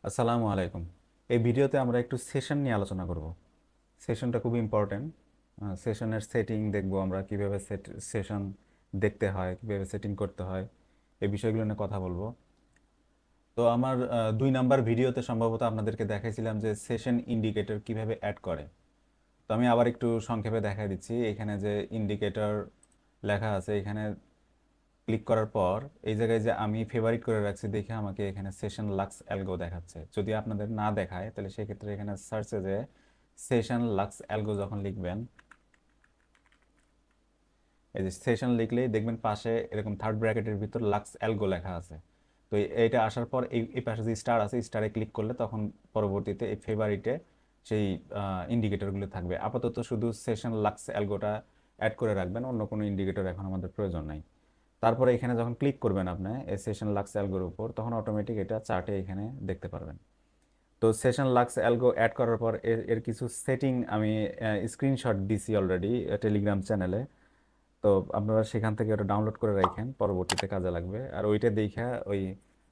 আসসালামু আলাইকুম। এই ভিডিওতে আমরা একটু সেশন নিয়ে আলোচনা করব। সেশনটা খুব ইম্পর্ট্যান্ট। সেশনের সেটিং দেখব, আমরা কিভাবে সেশন দেখতে হয়, কিভাবে সেটিং করতে হয়, এই বিষয়গুলো নিয়ে কথা বলবো। তো আমার 2 নাম্বার ভিডিওতে সম্ভবত আপনাদেরকে দেখাইছিলাম যে সেশন ইন্ডিকেটর কিভাবে অ্যাড করে। তো আমি আবার একটু সংক্ষেপে দেখাই দিচ্ছি। এখানে যে ইন্ডিকেটর লেখা আছে, এখানে ক্লিক করার পর এই জায়গায় যে আমি ফেভারিট করে রাখছি দেখে আমাকে এখানে সেশন লাক্স অ্যালগো দেখাচ্ছে। যদি আপনাদের না দেখায় তাহলে সেক্ষেত্রে এখানে সার্চে যে সেশন লাক্স অ্যালগো যখন লিখবেন, এই যে সেশন লিখলেই দেখবেন পাশে এরকম থার্ড ব্র্যাকেটের ভিতর লাক্স অ্যালগো লেখা আছে। তো এইটা আসার পর এই পাশে যে স্টার আছে, স্টারে ক্লিক করলে তখন পরবর্তীতে এই ফেভারিটে সেই ইন্ডিকেটরগুলো থাকবে। আপাতত শুধু সেশন লাক্স অ্যালগোটা অ্যাড করে রাখবেন, অন্য কোনো ইন্ডিকেটর এখন আমাদের প্রয়োজন নাই। তারপরে এখানে যখন ক্লিক করবেন আপনি এই সেশন লাক্স অ্যালগোর উপর, তখন অটোমেটিক এটা চার্টে এখানে দেখতে পারবেন। তো সেশন লাক্স অ্যালগো অ্যাড করার পর এর এর কিছু সেটিং আমি স্ক্রিনশট দিছি অলরেডি টেলিগ্রাম চ্যানেলে। তো আপনারা সেখান থেকে ওটা ডাউনলোড করে রাখেন, পরবর্তীতে কাজে লাগবে। আর ওইটা দেখে ওই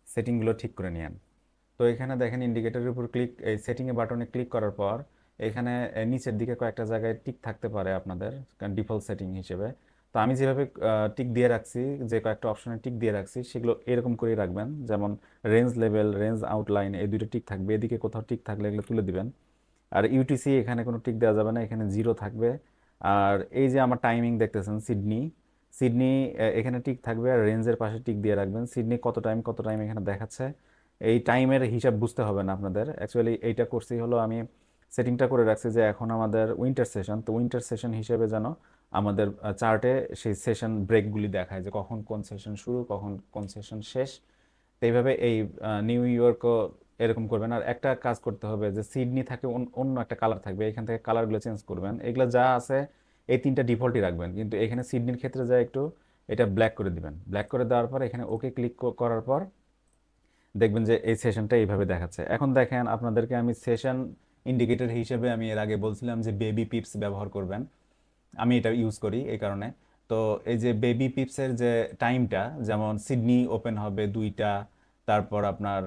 সেটিংগুলো ঠিক করে নিয়েন। তো এখানে দেখেন ইন্ডিকেটরের উপর এই সেটিংয়ে বাটনে ক্লিক করার পর এখানে নিচের দিকে কয়েকটা জায়গায় টিক থাকতে পারে আপনাদের ডিফল্ট সেটিং হিসেবে। তো আমি যেভাবে টিক দিয়ে রাখছি, যে কয়েকটা অপশনে টিক দিয়ে রাখছি সেগুলো এরকম করেই রাখবেন। যেমন রেঞ্জ লেভেল, রেঞ্জ আউটলাইন, এই দুটো টিক থাকবে। এদিকে কোথাও টিক থাকলে এগুলো তুলে দিবেন। আর ইউটিসি এখানে কোনো টিক দেওয়া যাবে না, এখানে জিরো থাকবে। আর এই যে আমার টাইমিং দেখতেছেন সিডনি, সিডনি এখানে টিক থাকবে, আর রেঞ্জের পাশে টিক দিয়ে রাখবেন। সিডনি কত টাইম এখানে দেখাচ্ছে, এই টাইমের হিসাব বুঝতে হবে না আপনাদের। অ্যাকচুয়ালি এইটা করছি হলো আমি সেটিংটা করে রাখছি যে এখন আমাদের উইন্টার সেশন, তো উইন্টার সেশন হিসেবে যেন আমাদের চার্টে সেই সেশন ব্রেকগুলি দেখায় যে কখন কোন সেশন শুরু, কখন কোন সেশন শেষ। তো এইভাবে এই নিউ ইয়র্কও এরকম করবেন। আর একটা কাজ করতে হবে যে সিডনি থাকে অন্য একটা কালার থাকবে, এখান থেকে কালারগুলো চেঞ্জ করবেন। এগুলো যা আছে এই তিনটা ডিফল্টই রাখবেন, কিন্তু এখানে সিডনির ক্ষেত্রে যা একটু এটা ব্ল্যাক করে দিবেন। ব্ল্যাক করে দেওয়ার পর এখানে ওকে ক্লিক করার পর দেখবেন যে এই সেশনটা এইভাবে দেখাচ্ছে। এখন দেখেন আপনাদেরকে আমি সেশন ইন্ডিকেটর হিসেবে আমি এর আগে বলছিলাম যে বেবি পিপস ব্যবহার করবেন। আমি এটা ইউজ করি এই কারণে। তো এই যে বেবি পিপসের যে টাইমটা, যেমন সিডনি ওপেন হবে 2টা, তারপর আপনার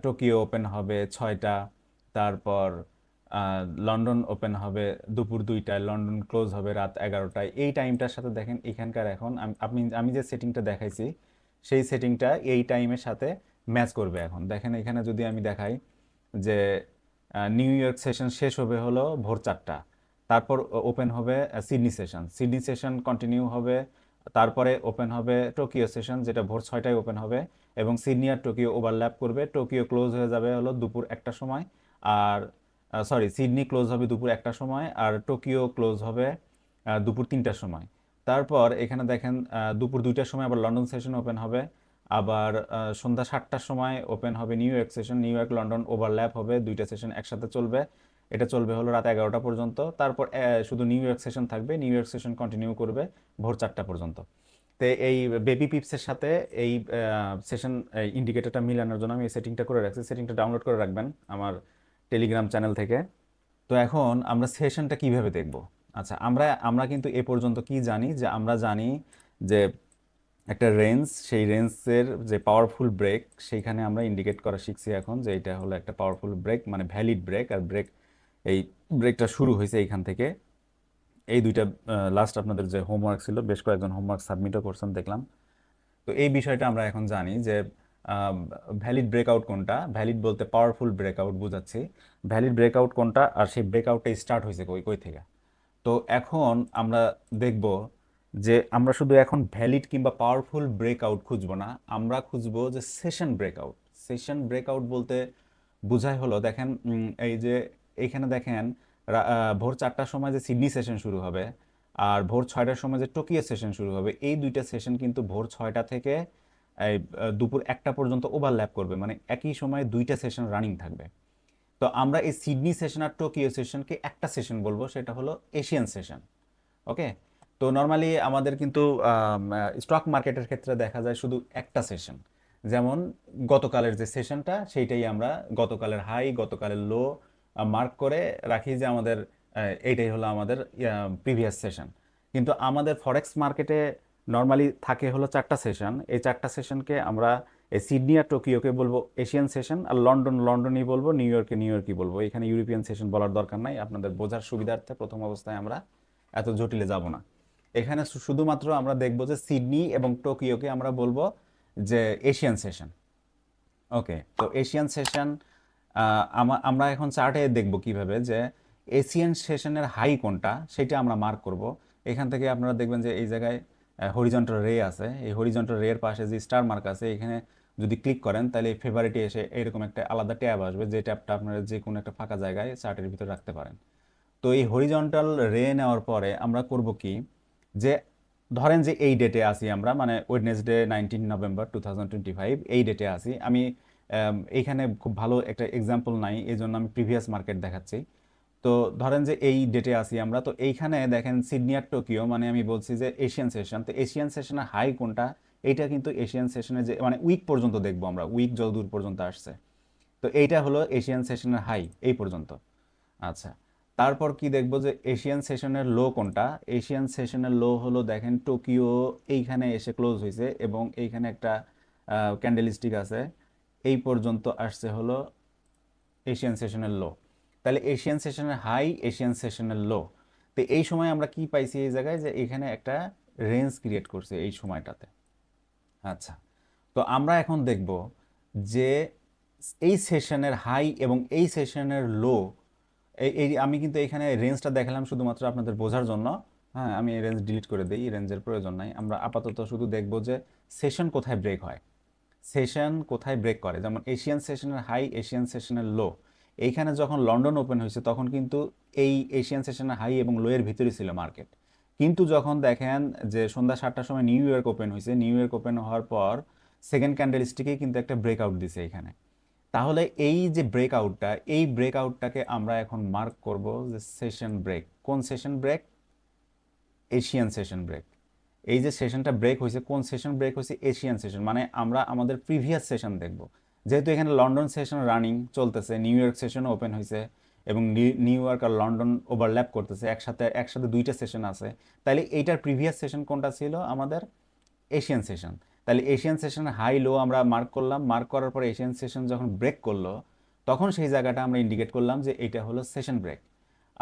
টোকিও ওপেন হবে 6টা, তারপর লন্ডন ওপেন হবে দুপুর 2টায়, লন্ডন ক্লোজ হবে রাত 11টায়। এই টাইমটার সাথে দেখেন এখানকার এখন আমি যে সেটিংটা দেখাইছি সেই সেটিংটা এই টাইমের সাথে ম্যাচ করবে। এখন দেখেন এখানে যদি আমি দেখাই যে নিউ ইয়র্ক সেশন শেষ হবে হলো ভোর 4টা, তারপর ওপেন হবে Sydney session, Sydney session continue হবে, তারপরে ওপেন হবে টোকিও সেশন যেটা ভোর 6টায় ওপেন হবে, এবং সিডনি আর টোকিও ওভারল্যাপ করবে। টোকিও ক্লোজ হয়ে যাবে হলো দুপুর 1টার সময়, আর সরি, সিডনি ক্লোজ হবে দুপুর 1টার সময়, আর টোকিও ক্লোজ হবে দুপুর 3টার সময়। তারপর এখানে দেখেন দুপুর 2টার সময় আবার লন্ডন সেশন ওপেন হবে, আবার সন্ধ্যা 7টার সময় ওপেন হবে new York session, new York London overlap হবে, দুইটা সেশন একসাথে চলবে। এটা চলবে হলো রাত 11টা পর্যন্ত। তারপর শুধু নিউ ইয়র্ক সেশন থাকবে, নিউ ইয়র্ক সেশন কন্টিনিউ করবে ভোর 4টা পর্যন্ত। তো এই বেবি পিপসের সাথে এই সেশন ইন্ডিকেটরটা মিলানোর জন্য আমি এই সেটিংটা করে রাখছি। সেটিংটা ডাউনলোড করে রাখবেন আমার টেলিগ্রাম চ্যানেল থেকে। তো এখন আমরা সেশনটা কিভাবে দেখব? আচ্ছা, আমরা আমরা কিন্তু এ পর্যন্ত কি জানি, যে আমরা জানি যে একটা রেঞ্জ, সেই রেঞ্জের যে পাওয়ারফুল ব্রেক সেইখানে আমরা ইন্ডিকেট করা শিখছি এখন, যে এটা হলো একটা পাওয়ারফুল ব্রেক মানে ভ্যালিড ব্রেক। আর ব্রেক, এই ব্রেকটা শুরু হয়েছে এইখান থেকে। এই দুইটা লাস্ট আপনাদের যে হোমওয়ার্ক ছিল, বেশ কয়েকজন হোমওয়ার্ক সাবমিটও করছেন দেখলাম। তো এই বিষয়টা আমরা এখন জানি যে ভ্যালিড ব্রেকআউট কোনটা, ভ্যালিড বলতে পাওয়ারফুল ব্রেকআউট বোঝাচ্ছি। ভ্যালিড ব্রেকআউট কোনটা, আর সেই ব্রেকআউটটা স্টার্ট হয়েছে কই কই থেকে। তো এখন আমরা দেখব যে আমরা শুধু এখন ভ্যালিড কিংবা পাওয়ারফুল ব্রেকআউট খুঁজবো না, আমরা খুঁজবো যে সেশন ব্রেকআউট। সেশন ব্রেকআউট বলতে বোঝায় হলো, দেখেন এই যে এইখানে দেখেন ভোর 4টার সময় যে সিডনি সেশন শুরু হবে, আর ভোর 6টার সময় যে টোকিও সেশন শুরু হবে, এই দুইটা সেশন কিন্তু ভোর 6টা থেকে এই দুপুর 1টা পর্যন্ত ওভারল্যাপ করবে, মানে একই সময়ে দুইটা সেশন রানিং থাকবে। তো আমরা এই সিডনি সেশন আর টোকিও সেশনকে একটা সেশন বলবো, সেটা হলো এশিয়ান সেশন। ওকে। তো নর্মালি আমাদের কিন্তু স্টক মার্কেটের ক্ষেত্রে দেখা যায় শুধু একটা সেশন। যেমন গতকালের যে সেশনটা, সেইটাই আমরা গতকালের হাই গতকালের লো মার্ক করে রাখি যে আমাদের এইটাই হলো আমাদের প্রিভিয়াস সেশন। কিন্তু আমাদের ফরেক্স মার্কেটে নর্মালি থাকে হলো 4টা সেশন। এই 4টা সেশনকে আমরা এই সিডনি আর টোকিওকে বলবো এশিয়ান সেশন, আর লন্ডনই বলবো, নিউ ইয়র্কই বলবো। এখানে ইউরোপিয়ান সেশন বলার দরকার নাই, আপনাদের বোঝার সুবিধার্থে প্রথম অবস্থায় আমরা এত জটিলে যাব না। এখানে শুধুমাত্র আমরা দেখবো যে সিডনি এবং টোকিওকে আমরা বলবো যে এশিয়ান সেশন। ওকে, তো এশিয়ান সেশন আমরা এখন চার্টে দেখব কিভাবে যে এশিয়ান সেশনের হাই কোনটা সেটা আমরা মার্ক করব। এখান থেকে আপনারা দেখবেন যে এই জায়গায় হরিজন্টাল রে আছে, এই হরিজন্টাল রে এর পাশে যে স্টার মার্ক আছে এখানে যদি ক্লিক করেন তাহলে এই ফেভারিটে এসে এরকম একটা আলাদা ট্যাব আসবে, যে ট্যাবটা আপনারা যে কোনো একটা ফাঁকা জায়গায় চার্টের ভিতরে রাখতে পারেন। তো এই হরিজন্টাল রে নেওয়ার পরে আমরা করব কি, যে ধরেন যে এই ডেটে আসি আমরা, মানে ওয়েডনেসডে 19 নভেম্বর 2025 এই ডেটে আসি আমি। এইখানে খুব ভালো একটা এক্সাম্পল নাই, এই জন্য আমি প্রিভিয়াস মার্কেট দেখাচ্ছি। তো ধরেন যে এই ডেটে আসি আমরা, তো এইখানে দেখেন সিডনি আর টোকিও, মানে আমি বলছি যে এশিয়ান সেশন, তো এশিয়ান সেশনের হাই কোনটা, এইটা কিন্তু এশিয়ান সেশনের যে মানে উইক পর্যন্ত দেখবো আমরা, উইক যতদূর পর্যন্ত আসছে। তো এইটা হলো এশিয়ান সেশনের হাই এই পর্যন্ত। আচ্ছা, তারপর কি দেখবো যে এশিয়ান সেশনের লো কোনটা। এশিয়ান সেশনের লো হলো দেখেন টোকিও এইখানে এসে ক্লোজ হয়েছে এবং এইখানে একটা ক্যান্ডেলস্টিক আছে, এই পর্যন্ত আসছে হলো এশিয়ান সেশনের লো। তাহলে এশিয়ান সেশনের হাই, এশিয়ান সেশনের লো। তো এই সময় আমরা কি পাইছি এই জায়গায়, যে এখানে একটা রেঞ্জ ক্রিয়েট করছে এই সময়টাতে। আচ্ছা, তো আমরা এখন দেখব যে এই সেশনের হাই এবং এই সেশনের লো, এই আমি কিন্তু এখানে রেঞ্জটা দেখালাম শুধুমাত্র আপনাদের বোঝার জন্য। হ্যাঁ, আমি এই রেঞ্জ ডিলিট করে দিই, রেঞ্জের প্রয়োজন নাই। আমরা আপাতত শুধু দেখব যে সেশন কোথায় ব্রেক হয়, সেশন কোথায় ব্রেক করে। যেমন এশিয়ান সেশনের হাই, এশিয়ান সেশনের লো। এইখানে যখন লন্ডন ওপেন হয়েছে তখন কিন্তু এই এশিয়ান সেশনের হাই এবং লো এর ভিতরে ছিল মার্কেট। কিন্তু যখন দেখেন যে সন্ধ্যা 7টার সময় নিউ ইয়র্ক ওপেন হয়েছে, নিউ ইয়র্ক ওপেন হওয়ার পর সেকেন্ড ক্যান্ডেলস্টিকে কিন্তু একটা ব্রেকআউট দিছে এখানে। তাহলে এই যে ব্রেকআউটটা, এই ব্রেকআউটটাকে আমরা এখন মার্ক করব যে সেশন ব্রেক। কোন session break? Asian session break. এই যে সেশনটা ব্রেক হয়েছে, কোন সেশন ব্রেক হয়েছে? Asian session. মানে আমরা আমাদের প্রিভিয়াস সেশন দেখব, যেহেতু এখানে লন্ডন সেশন রানিং চলতেছে, নিউ ইয়র্ক সেশনও ওপেন হয়েছে এবং নিউ ইয়র্ক আর লন্ডন ওভারল্যাপ করতেছে, একসাথে একসাথে দুইটা সেশন আছে। তাহলে এইটার প্রিভিয়াস সেশন কোনটা ছিল? আমাদের এশিয়ান সেশন। তাহলে এশিয়ান সেশনের হাই লো আমরা মার্ক করলাম, মার্ক করার পরে এশিয়ান সেশন যখন ব্রেক করলো তখন সেই জায়গাটা আমরা ইন্ডিকেট করলাম যে এটা হলো সেশন ব্রেক।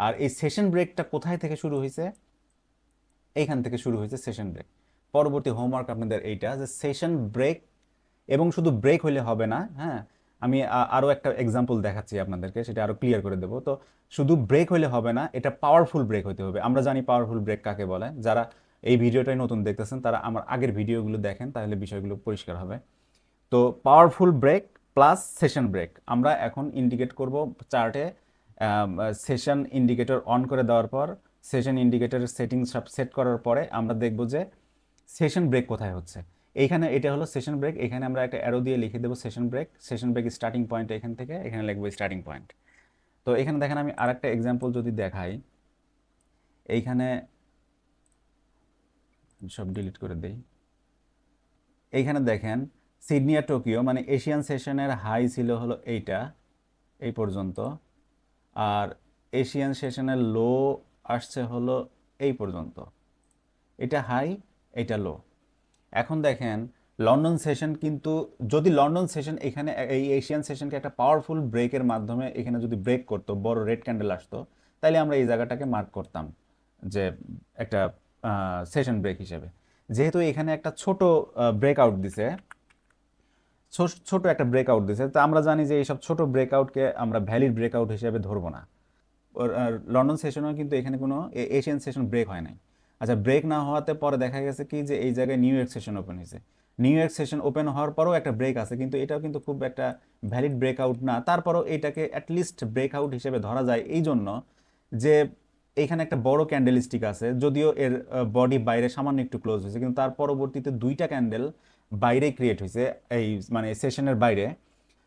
আর এই সেশন ব্রেকটা কোথায় থেকে শুরু হয়েছে? এইখান থেকে শুরু হয়েছে সেশন ব্রেক। পরবর্তী হোমওয়ার্ক আপনাদের এইটা, যে সেশন ব্রেক, এবং শুধু ব্রেক হইলে হবে না। হ্যাঁ, আমি আরও একটা এক্সাম্পল দেখাচ্ছি আপনাদেরকে, সেটা আরও ক্লিয়ার করে দেবো। তো শুধু ব্রেক হইলে হবে না, এটা পাওয়ারফুল ব্রেক হতে হবে। আমরা জানি পাওয়ারফুল ব্রেক কাকে বলে। যারা এই ভিডিওটাই নতুন দেখতেছেন তারা আমার আগের ভিডিওগুলো দেখেন, তাহলে বিষয়গুলো পরিষ্কার হবে। তো powerful break plus session break আমরা এখন ইন্ডিকেট করব চার্টে। সেশন ইন্ডিকেটর অন করে দেওয়ার পর, সেশন ইন্ডিকেটরের সেটিং সব সেট করার পরে আমরা দেখব যে সেশন ব্রেক কোথায় হচ্ছে। এইখানে এটা হলো সেশন ব্রেক, এখানে আমরা একটা অ্যারো দিয়ে লিখে দেবো session break. Session break starting point এখান থেকে, এখানে লিখবো স্টার্টিং পয়েন্ট। তো এখানে দেখেন আমি আরেকটা এক্সাম্পল যদি দেখাই, এইখানে সব ডিলিট করে দেই। এইখানে দেখেন সিডনি আর টোকিও, মানে এশিয়ান সেশনের হাই ছিল হলো এইটা, এই পর্যন্ত। আর এশিয়ান সেশনের লো আসছে হলো এই পর্যন্ত। এটা হাই, এটা লো। এখন দেখেন লন্ডন সেশন কিন্তু, যদি লন্ডন সেশন এখানে এই এশিয়ান সেশনকে একটা পাওয়ারফুল ব্রেকের মাধ্যমে এখানে যদি ব্রেক করতো, বড় রেড ক্যান্ডেল আসতো, তাহলে আমরা এই জায়গাটাকে মার্ক করতাম যে একটা সেশন ব্রেক হিসেবে। যেহেতু এখানে একটা ছোট ব্রেকআউট দিছে, ছোট একটা ব্রেকআউট দিছে, তো আমরা জানি যে এইসব ছোট ব্রেকআউটকে আমরা ভ্যালিড ব্রেকআউট হিসেবে ধরবো না। লন্ডন সেশনেও কিন্তু এখানে কোনো এশিয়ান সেশন ব্রেক হয় নাই। আচ্ছা, ব্রেক না হওয়াতে পরে দেখা গেছে কি যে এই জায়গায় নিউ ইয়র্ক সেশন ওপেন হয়েছে। নিউ ইয়র্ক সেশন ওপেন হওয়ার পরেও একটা ব্রেক আছে, কিন্তু এটাও কিন্তু খুব একটা ভ্যালিড ব্রেকআউট না। তারপরেও এটাকে অ্যাটলিস্ট ব্রেকআউট হিসেবে ধরা যায় এই জন্য যে এখানে একটা বড় ক্যান্ডেলস্টিক আছে, যদিও এর বডি বাইরে সামান্য একটু ক্লোজ হয়েছে, কিন্তু তার পরবর্তীতে দুইটা ক্যান্ডেল বাইরে ক্রিয়েট হয়েছে, এই মানে সেশনের বাইরে।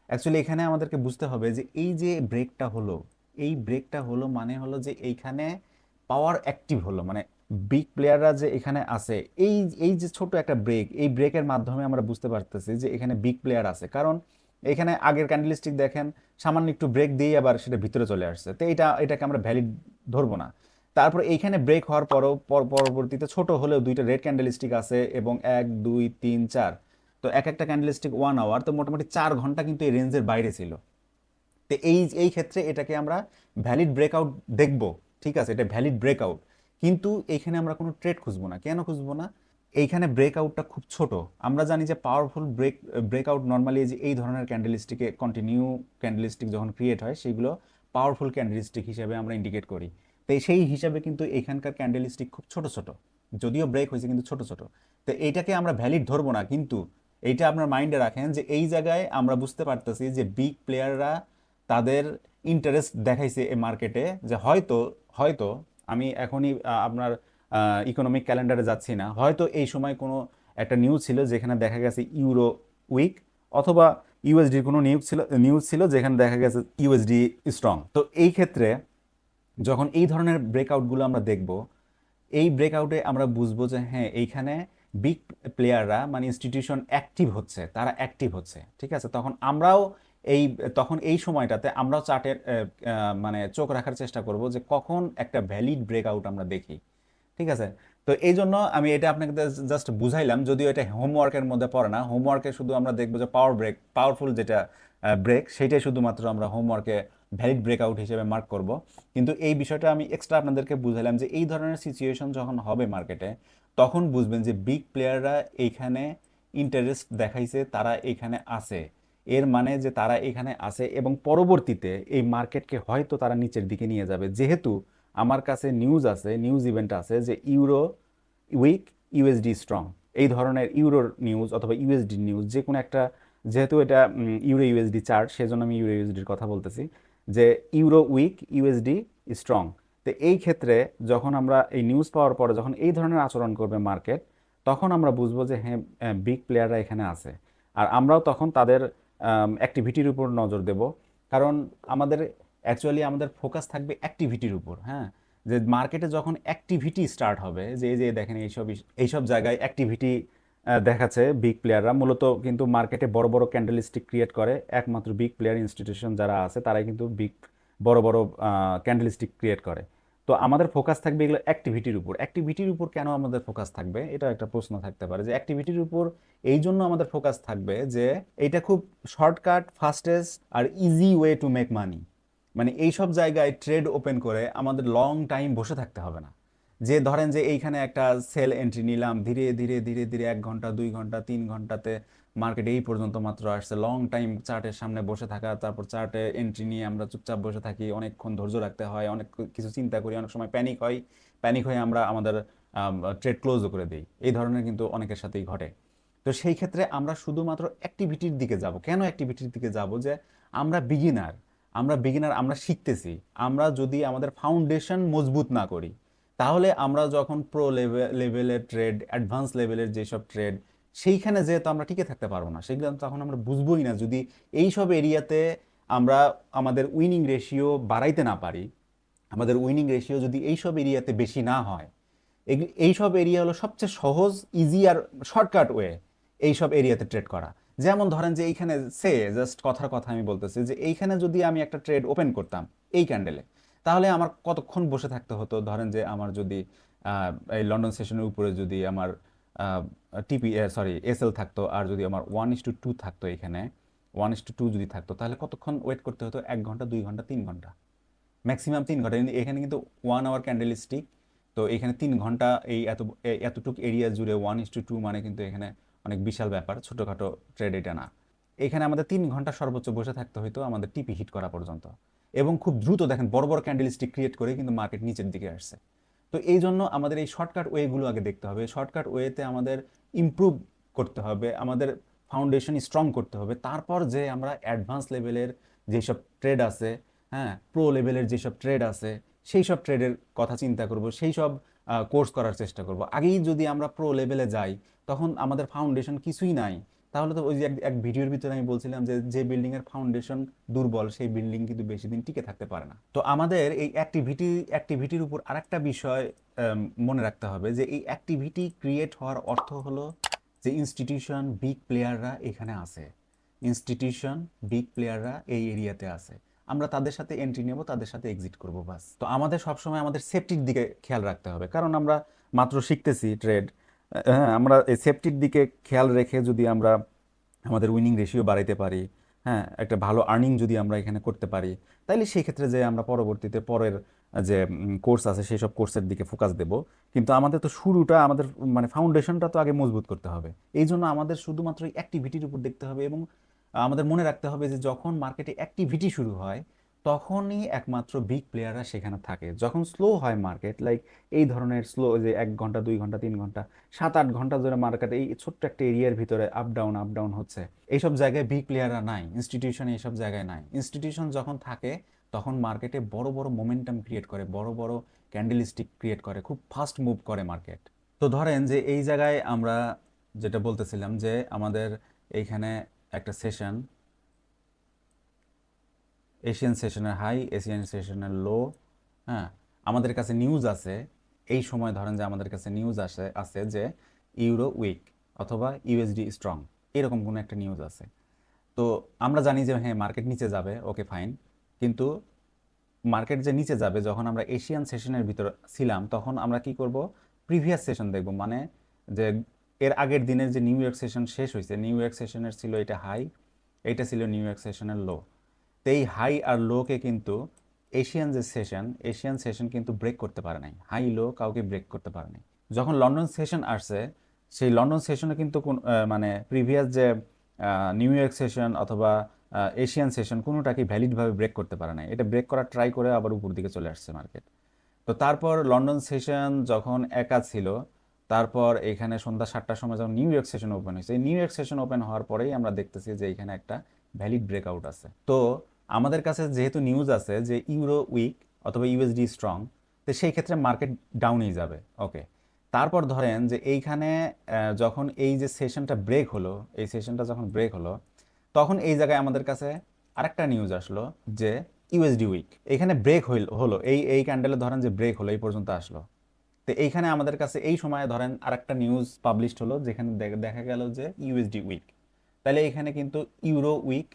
অ্যাকচুয়ালি এখানে আমাদেরকে বুঝতে হবে যে এই যে ব্রেকটা হলো, এই ব্রেকটা হলো মানে হলো যে এইখানে পাওয়ার অ্যাক্টিভ হলো, মানে বিগ প্লেয়াররা যে এখানে আছে। এই এই যে ছোট একটা ব্রেক, এই ব্রেকের মাধ্যমে আমরা বুঝতে পারতেছি যে এখানে বিগ প্লেয়ার আছে। কারণ এখানে আগের ক্যান্ডেলস্টিক দেখেন সামান্য একটু ব্রেক দিয়ে আবার সেটা ভিতরে চলে আসছে, তো এটাকে আমরা ভ্যালিড ধরবো না। তারপর এইখানে ব্রেক হওয়ার পরবর্তীতে ছোট হলেও দুইটা রেড ক্যান্ডেলস্টিক আছে এবং 1 2 3 4, তো এক একটা ক্যান্ডেলস্টিক 1 আওয়ার, তো মোটামুটি 4 ঘন্টা কিন্তু এই রেঞ্জের বাইরে ছিল। তো এই এই ক্ষেত্রে এটাকে আমরা ভ্যালিড ব্রেকআউট দেখব, ঠিক আছে, এটা ভ্যালিড ব্রেকআউট, কিন্তু এইখানে আমরা কোনো ট্রেড খুঁজবো না। কেন খুঁজবো না? এইখানে ব্রেকআউটটা খুব ছোট। আমরা জানি যে পাওয়ারফুল ব্রেকআউট নর্মালি যে এই ধরনের ক্যান্ডেলস্টিকে কন্টিনিউ ক্যান্ডেলস্টিক যখন ক্রিয়েট হয় সেগুলো পাওয়ারফুল ক্যান্ডেলস্টিক হিসেবে আমরা ইন্ডিকেট করি। তো সেই হিসাবে কিন্তু এখানকার ক্যান্ডেলস্টিক খুব ছোট ছোট, যদিও ব্রেক হয়েছে কিন্তু ছোট ছোট। তো এইটাকে আমরা ভ্যালিড ধরবো না, কিন্তু এইটা আপনার মাইন্ডে রাখেন যে এই জায়গায় আমরা বুঝতে পারতেছি যে বিগ প্লেয়াররা তাদের ইন্টারেস্ট দেখাইছে এই মার্কেটে, যে হয়তো হয়তো আমি এখনই আপনার ইকোনমিক ক্যালেন্ডারে যাচ্ছি না, হয়তো এই সময় কোনো একটা নিউজ ছিল যেখানে দেখা গেছে ইউরো উইক, অথবা ইউএসডির কোনো নিউজ ছিল যেখানে দেখা গেছে ইউএসডি স্ট্রং। তো এই ক্ষেত্রে যখন এই ধরনের ব্রেকআউটগুলো আমরা দেখব, এই ব্রেকআউটে আমরা বুঝবো যে হ্যাঁ এইখানে বিগ প্লেয়াররা মানে ইনস্টিটিউশন অ্যাক্টিভ হচ্ছে, তারা অ্যাক্টিভ হচ্ছে, ঠিক আছে। এই তখন এই সময়টাতে আমরাও চার্টের মানে চোখ রাখার চেষ্টা করব যে কখন একটা ভ্যালিড ব্রেকআউট আমরা দেখি, ঠিক আছে। তো এই জন্য আমি এটা আপনাকে জাস্ট বুঝাইলাম, যদিও এটা হোমওয়ার্কের মধ্যে পড়ে না। হোমওয়ার্কে শুধু আমরা দেখবো যে পাওয়ারফুল যেটা ব্রেক, সেইটাই শুধুমাত্র আমরা হোমওয়ার্কে ভ্যালিড ব্রেকআউট হিসেবে মার্ক করব। কিন্তু এই বিষয়টা আমি এক্সট্রা আপনাদেরকে বুঝাইলাম যে এই ধরনের সিচুয়েশন যখন হবে মার্কেটে, তখন বুঝবেন যে বিগ প্লেয়াররা এইখানে ইন্টারেস্ট দেখাইছে, তারা এখানে আছে। এর মানে যে তারা এখানে আছে এবং পরবর্তীতে এই মার্কেটকে হয়তো তারা নিচের দিকে নিয়ে যাবে, যেহেতু আমার কাছে নিউজ ইভেন্ট আছে যে ইউরো উইক, ইউএসডি স্ট্রং, এই ধরনের ইউরোর নিউজ অথবা ইউএসডি নিউজ যে কোনো একটা, যেহেতু এটা ইউরো ইউএসডি চার্ট, সেজন্য আমি ইউরো ইউএসডির কথা বলতেছি, যে ইউরো উইক, ইউএসডি স্ট্রং। তো এই ক্ষেত্রে যখন আমরা এই নিউজ পাওয়ার পরে যখন এই ধরনের আচরণ করবে মার্কেট, তখন আমরা বুঝবো যে হ্যাঁ বিগ প্লেয়াররা এখানে আছে। আর আমরাও তখন তাদের অ্যাক্টিভিটির উপর নজর দেব, কারণ আমাদের অ্যাকচুয়ালি আমাদের ফোকাস থাকবে অ্যাক্টিভিটির উপর। হ্যাঁ, যে মার্কেটে যখন অ্যাক্টিভিটি স্টার্ট হবে, যে এই যে দেখেন এইসব জায়গায় অ্যাক্টিভিটি দেখাচ্ছে বিগ প্লেয়াররা, মূলত কিন্তু মার্কেটে বড় বড় ক্যান্ডেলস্টিক ক্রিয়েট করে একমাত্র বিগ প্লেয়ার ইনস্টিটিউশন যারা আছে, তারাই কিন্তু বড় বড় ক্যান্ডেলস্টিক ক্রিয়েট করে। তো আমাদের ফোকাস থাকবে এগুলো অ্যাক্টিভিটির উপর কেন আমাদের ফোকাস থাকবে, এটা একটা প্রশ্ন থাকতে পারে, যে অ্যাক্টিভিটির উপর এই জন্য আমাদের ফোকাস থাকবে যে এটা খুব শর্টকাট, ফাস্টেস্ট আর easy way to make money. মানে এই সব জায়গায় ট্রেড ওপেন করে আমাদের লং টাইম বসে থাকতে হবে না। যে ধরেন যে এইখানে একটা সেল এন্ট্রি নিলাম, ধীরে ধীরে ধীরে ধীরে 1 ঘন্টা 2 ঘন্টা 3 ঘন্টাতে মার্কেট এই পর্যন্ত মাত্র আসছে, লং টাইম চার্টের সামনে বসে থাকা, তারপর চার্টে এন্ট্রি নিয়ে আমরা চুপচাপ বসে থাকি, অনেকক্ষণ ধৈর্য রাখতে হয়, অনেক কিছু চিন্তা করি, অনেক সময় প্যানিক হয়ে আমরা আমাদের ট্রেড ক্লোজও করে দিই। এই ধরনের কিন্তু অনেকের সাথেই ঘটে। তো সেই ক্ষেত্রে আমরা শুধুমাত্র অ্যাক্টিভিটির দিকে যাব। কেন অ্যাক্টিভিটির দিকে যাব? যে আমরা বিগিনার, আমরা শিখতেছি। আমরা যদি আমাদের ফাউন্ডেশন মজবুত না করি, তাহলে আমরা যখন প্রো লেভেলের ট্রেড, অ্যাডভান্স লেভেলের যেসব ট্রেড, সেইখানে যেহেতু আমরা টিকে থাকতে পারবো না, সেগুলো তখন আমরা বুঝবোই না যদি এইসব এরিয়াতে আমরা আমাদের উইনিং রেশিও বাড়াইতে না পারি। আমাদের উইনিং রেশিও যদি এইসব এরিয়াতে বেশি না হয়, এইসব এরিয়া হলো সবচেয়ে সহজ, ইজি আর শর্টকাট ওয়ে এইসব এরিয়াতে ট্রেড করা। যেমন ধরেন যে এইখানে জাস্ট কথার কথা আমি বলতেছি যে এইখানে যদি আমি একটা ট্রেড ওপেন করতাম এই ক্যান্ডেলে, তাহলে আমার কতক্ষণ বসে থাকতে হতো? ধরেন যে আমার যদি এই লন্ডন সেশনের উপরে যদি আমার এসএল থাকতো, আর যদি আমার 1:2 থাকতো, এখানে 1:2 যদি থাকতো, তাহলে কতক্ষণ ওয়েট করতে হতো? 1 ঘন্টা, 2 ঘন্টা, 3 ঘন্টা, ম্যাক্সিমাম 3 ঘন্টা। কিন্তু এখানে কিন্তু 1 আওয়ার ক্যান্ডেলস্টিক, তো এখানে 3 ঘন্টা এই এতটুকু এরিয়া জুড়ে 1:2 মানে কিন্তু এখানে অনেক বিশাল ব্যাপার, ছোটোখাটো ট্রেড এটা না। এখানে আমাদের 3 ঘন্টা সর্বোচ্চ বসে থাকতে হইতো আমাদের টিপি হিট করা পর্যন্ত, এবং খুব দ্রুত দেখেন বড় বড় ক্যান্ডেলস্টিক ক্রিয়েট করে কিন্তু মার্কেট নিচের দিকে আসছে। তো এই জন্য আমাদের এই শর্টকাট ওয়েগুলো আগে দেখতে হবে। শর্টকাট ওয়েতে আমাদের ইমপ্রুভ করতে হবে, আমাদের ফাউন্ডেশন স্ট্রং করতে হবে, তারপর যে আমরা অ্যাডভান্স লেভেলের যেসব ট্রেড আছে, হ্যাঁ, প্রো লেভেলের যেসব ট্রেড আছে, সেই সব ট্রেডের কথা চিন্তা করব, সেই সব কোর্স করার চেষ্টা করব। আগেই যদি আমরা প্রো লেভেলে যাই, তখন আমাদের ফাউন্ডেশন কিছুই নাই, তাহলে তো ওই যে এক ভিডিওর ভিতরে আমি বলছিলাম যে যে বিল্ডিংয়ের ফাউন্ডেশন দুর্বল, সেই বিল্ডিং কিন্তু বেশি দিন টিকে থাকতে পারে না। তো আমাদের এই অ্যাক্টিভিটির উপর আরেকটা বিষয় মনে রাখতে হবে, যে এই অ্যাক্টিভিটি ক্রিয়েট হওয়ার অর্থ হলো যে ইনস্টিটিউশন, বিগ প্লেয়াররা এখানে আছে, ইনস্টিটিউশন, বিগ প্লেয়াররা এই এরিয়াতে আছে। আমরা তাদের সাথে এন্ট্রি নেব, তাদের সাথে এক্সিট করব, বাস। তো আমাদের সবসময় আমাদের সেফটির দিকে খেয়াল রাখতে হবে, কারণ আমরা মাত্র শিখতেছি ট্রেড। হ্যাঁ, আমরা এই সেফটির দিকে খেয়াল রেখে যদি আমরা আমাদের উইনিং রেশিও বাড়াইতে পারি, হ্যাঁ, একটা ভালো আর্নিং যদি আমরা এখানে করতে পারি, তাইলে সেই ক্ষেত্রে যে আমরা পরবর্তীতে পরের যে কোর্স আছে সেই সব কোর্সের দিকে ফোকাস দেব। কিন্তু আমাদের তো শুরুটা, আমাদের মানে ফাউন্ডেশনটা তো আগে মজবুত করতে হবে। এই জন্য আমাদের শুধুমাত্র অ্যাক্টিভিটির উপর দেখতে হবে, এবং আমাদের মনে রাখতে হবে যে যখন মার্কেটে অ্যাক্টিভিটি শুরু হয় তখনই একমাত্র বিগ প্লেয়াররা সেখানে থাকে। যখন স্লো হয় মার্কেট, লাইক এই ধরনের স্লো, যে 1 ঘন্টা 2 ঘন্টা 3 ঘন্টা 7-8 ঘন্টা ধরে মার্কেট এই ছোট্ট একটা এরিয়ার ভিতরে আপ ডাউন হচ্ছে, এইসব জায়গায় বিগ প্লেয়াররা নাই, ইনস্টিটিউশন এইসব জায়গায় নাই। ইনস্টিটিউশন যখন থাকে তখন মার্কেটে বড় বড় মোমেন্টাম ক্রিয়েট করে, বড় বড় ক্যান্ডেলস্টিক ক্রিয়েট করে, খুব ফাস্ট মুভ করে মার্কেট। তো ধরেন যে এই জায়গায় আমরা যেটা বলতেছিলাম যে আমাদের এইখানে একটা সেশন, এশিয়ান সেশনের হাই, এশিয়ান সেশনের লো, হ্যাঁ, আমাদের কাছে নিউজ আছে এই সময়, ধরেন যে আমাদের কাছে নিউজ আছে যে ইউরো উইক অথবা ইউএসডি স্ট্রং, এরকম কোনো একটা নিউজ আছে। তো আমরা জানি যে হ্যাঁ মার্কেট নিচে যাবে, ওকে ফাইন। কিন্তু মার্কেট যে নিচে যাবে, যখন আমরা এশিয়ান সেশনের ভিতর ছিলাম তখন আমরা কি করব, প্রিভিয়াস সেশন দেখব, মানে যে এর আগের দিনের যে নিউ ইয়র্ক সেশন শেষ হয়েছে, নিউ ইয়র্ক সেশনের ছিল এটা হাই, এটা ছিল নিউ ইয়র্ক সেশনের লো। তো এই হাই আর লোকে কিন্তু এশিয়ান সেশন কিন্তু ব্রেক করতে পারে নাই, হাই লো কাউকে ব্রেক করতে পারে নাই। যখন লন্ডন সেশন আসছে, সেই লন্ডন সেশনে কিন্তু মানে প্রিভিয়াস যে নিউ ইয়র্ক সেশন অথবা এশিয়ান সেশন কোনোটাকে ভ্যালিডভাবে ব্রেক করতে পারে নাই, এটা ব্রেক করার ট্রাই করে আবার উপর দিকে চলে আসছে মার্কেট। তো তারপর লন্ডন সেশন যখন একা ছিল, তারপর এখানে সন্ধ্যা 7টার সময় যখন নিউ ইয়র্ক সেশন ওপেন হয়েছে, এই নিউ ইয়র্ক সেশন ওপেন হওয়ার পরেই আমরা দেখতেছি যে এখানে একটা ভ্যালিড ব্রেকআউট আছে। তো আমাদের কাছে যেহেতু নিউজ আছে যে ইউরো উইক অথবা ইউএসডি স্ট্রং, তো সেই ক্ষেত্রে মার্কেট ডাউনেই যাবে, ওকে। তারপর ধরেন যে এইখানে যখন এই যে সেশনটা ব্রেক হলো, এই সেশনটা যখন ব্রেক হলো, তখন এই জায়গায় আমাদের কাছে আরেকটা নিউজ আসলো যে ইউএসডি উইক, এখানে ব্রেক হলো, এই এই ক্যান্ডেলে ধরেন যে ব্রেক হলো, এই পর্যন্ত আসলো। তো এইখানে আমাদের কাছে এই সময় ধরেন আরেকটা নিউজ পাবলিশড হলো যেখানে দেখা গেল যে ইউএসডি উইক। তাহলে এখানে কিন্তু ইউরো উইক,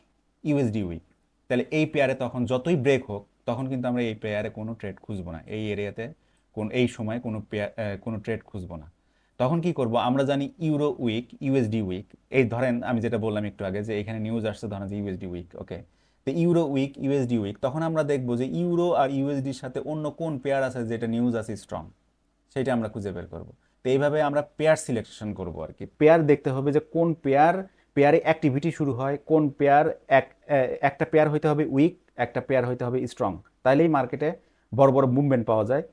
ইউএসডি উইক, তাহলে এই পেয়ারে তখন যতই ব্রেক হোক তখন কিন্তু আমরা এই পেয়ারে কোনো ট্রেড খুঁজবো না, এই এরিয়াতে এই সময় কোনো পেয়ার কোনো ট্রেড খুঁজবো না। তখন কি করব, আমরা জানি ইউরো উইক, ইউএসডি উইক, এই ধরেন আমি যেটা বললাম একটু আগে যে এখানে নিউজ আসছে ধরেন যে ইউএসডি উইক, ওকে। তো ইউরো উইক, ইউএসডি উইক, তখন আমরা দেখবো যে ইউরো আর ইউএসডির সাথে অন্য কোন পেয়ার আছে যেটা নিউজ আছে স্ট্রং, সেটা আমরা খুঁজে বের করব। তো এইভাবে আমরা পেয়ার সিলেকশন করব আর কি। পেয়ার দেখতে হবে যে কোন পেয়ারে অ্যাক্টিভিটি শুরু হয়, কোন পেয়ার একটা পেয়ার হইতে হবে উইক, একটা পেয়ার হইতে হবে স্ট্রং, তাইলেই মার্কেটে বড় বড় মুভমেন্ট পাওয়া যায়,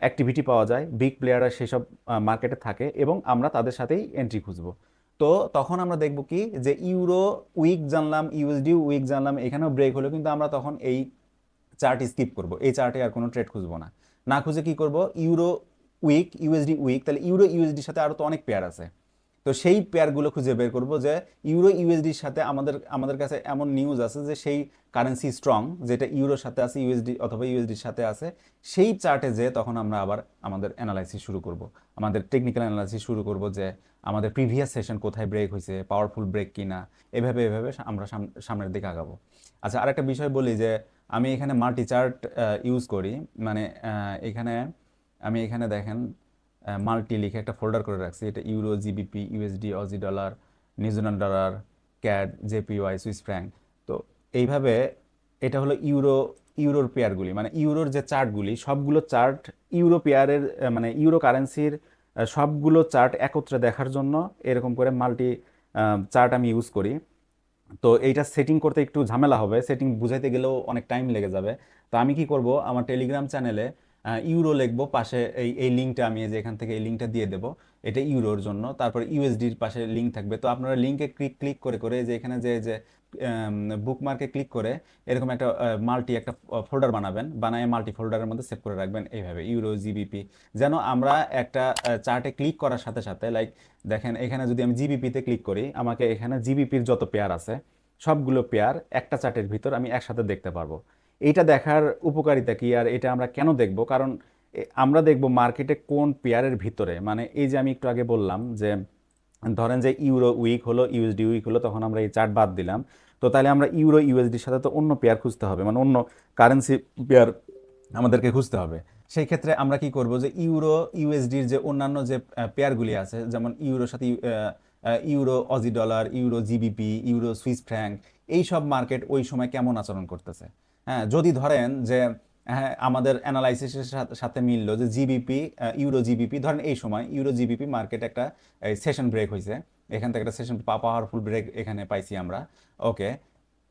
অ্যাক্টিভিটি পাওয়া যায়, বিগ প্লেয়াররা সেসব মার্কেটে থাকে এবং আমরা তাদের সাথেই এন্ট্রি খুঁজবো। তো তখন আমরা দেখব কি যে ইউরো উইক জানলাম, ইউএসডি উইক জানলাম, এখানেও ব্রেক হলো, কিন্তু আমরা তখন এই চার্ট স্কিপ করব, এই চার্টে আর কোনো ট্রেড খুঁজবো না। না খুঁজে কি করব, ইউরো উইক, ইউএসডি উইক, তাহলে ইউরো ইউএসডির সাথে আরও তো অনেক পেয়ার আছে, তো সেই পেয়ারগুলো খুঁজে বের করব যে ইউরো ইউএসডির সাথে আমাদের কাছে এমন নিউজ আছে যে সেই কারেন্সি স্ট্রং, যেটা ইউরোর সাথে আছে, ইউএসডি অথবা ইউএসডির সাথে আছে, সেই চার্টে যে তখন আমরা আবার আমাদের অ্যানালাইসিস শুরু করব, আমাদের টেকনিক্যাল অ্যানালাইসিস শুরু করব যে আমাদের প্রিভিয়াস সেশন কোথায় ব্রেক হয়েছে, পাওয়ারফুল ব্রেক কিনা, এভাবে এভাবে আমরা সামনের দিকে আগাবো। আচ্ছা, আরেকটা বিষয় বলি যে আমি এখানে মাল্টি চার্ট ইউজ করি, মানে এখানে আমি এখানে দেখেন মাল্টি লিখে একটা ফোল্ডার করে রাখছি, এটা euro, GBP, USD, Aussie dollar, New Zealand dollar, CAD, JPY, Swiss franc. তো এইভাবে এটা হলো ইউরোর পেয়ারগুলি, মানে ইউরোর যে চার্টগুলি সবগুলো চার্ট ইউরো পেয়ারের মানে ইউরো কারেন্সির সবগুলো চার্ট একত্রে দেখার জন্য এরকম করে মাল্টি চার্ট আমি ইউজ করি। তো এইটা সেটিং করতে একটু ঝামেলা হবে, সেটিং বুঝাইতে গেলেও অনেক টাইম লেগে যাবে। তো আমি কি করব, আমার টেলিগ্রাম চ্যানেলে ইউরো লিখবো, পাশে এই এই লিঙ্কটা আমি যে এখান থেকে এই লিঙ্কটা দিয়ে দেবো, এটা ইউরোর জন্য। তারপর ইউএসডির পাশে লিঙ্ক থাকবে, তো আপনারা লিঙ্কে ক্লিক করে করে যে এখানে যে যে বুকমার্কে ক্লিক করে এরকম একটা একটা ফোল্ডার বানাবেন, বানায় মাল্টি ফোল্ডারের মধ্যে সেভ করে রাখবেন এইভাবে ইউরো, জিবিপি, যেন আমরা একটা চার্টে ক্লিক করার সাথে সাথে, লাইক দেখেন এখানে যদি আমি জিবিপিতে ক্লিক করি, আমাকে এখানে জিবিপির যত পেয়ার আছে সবগুলো পেয়ার একটা চার্টের ভিতর আমি একসাথে দেখতে পারবো। এইটা দেখার উপকারিতা কি আর এটা আমরা কেন দেখব, কারণ আমরা দেখব মার্কেটে কোন পেয়ারের ভিতরে, মানে এই যে আমি একটু আগে বললাম যে ধরেন যে ইউরো উইক হলো, ইউএসডি উইক হলো, তখন আমরা এই চার্ট বাদ দিলাম। তো তাহলে আমরা ইউরো ইউএসডির সাথে তো অন্য পেয়ার খুঁজতে হবে, মানে অন্য কারেন্সি পেয়ার আমাদেরকে খুঁজতে হবে। সেই ক্ষেত্রে আমরা কি করব, যে ইউরো ইউএসডির যে অন্যান্য যে পেয়ারগুলি আছে, যেমন ইউরোর সাথে euro Aussie dollar, euro GBP, euro Swiss franc, এই সব মার্কেট ওই সময় কেমন আচরণ করতেছে। হ্যাঁ, যদি ধরেন যে হ্যাঁ আমাদের অ্যানালাইসিসের সাথে মিললো যে জিবিপি, ইউরো জিবিপি, ধরেন এই সময় ইউরো জিবিপি মার্কেট একটা সেশন ব্রেক হয়েছে, এখান থেকে একটা সেশন পাওয়ারফুল ব্রেক এখানে পাইছি আমরা। ওকে,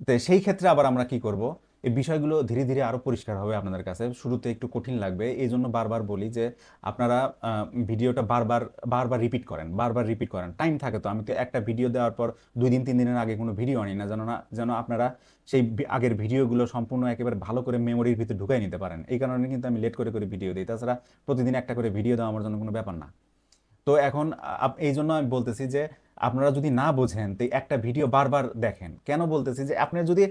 তো সেই ক্ষেত্রে আবার আমরা কি করব, এই বিষয়গুলো ধীরে ধীরে আরো পরিষ্কার হবে আপনাদের কাছে। শুরুতে একটু কঠিন লাগবে, এই জন্য বারবার বলি যে আপনারা ভিডিওটা বারবার বারবার রিপিট করেন, বারবার রিপিট করেন। টাইম থাকে তো, আমি তো একটা ভিডিও দেওয়ার পর 2 দিন 3 দিনের আগে কোনো ভিডিও আনি না, যেন আপনারা সেই আগের ভিডিওগুলো সম্পূর্ণ একেবারে ভালো করে মেমোরির ভিতরে ঢুকাই নিতে পারেন। এই কারণে কিন্তু আমি লেট করে করে ভিডিও দিই, তাছাড়া প্রতিদিন একটা করে ভিডিও দেওয়া আমার জন্য কোনো ব্যাপার না। তো এখন এই জন্য আমি বলতেছি যে আপনারা যদি না বোঝেন তো একটা ভিডিও বারবার দেখেন। কেন বলতেছি, যে আপনি যদি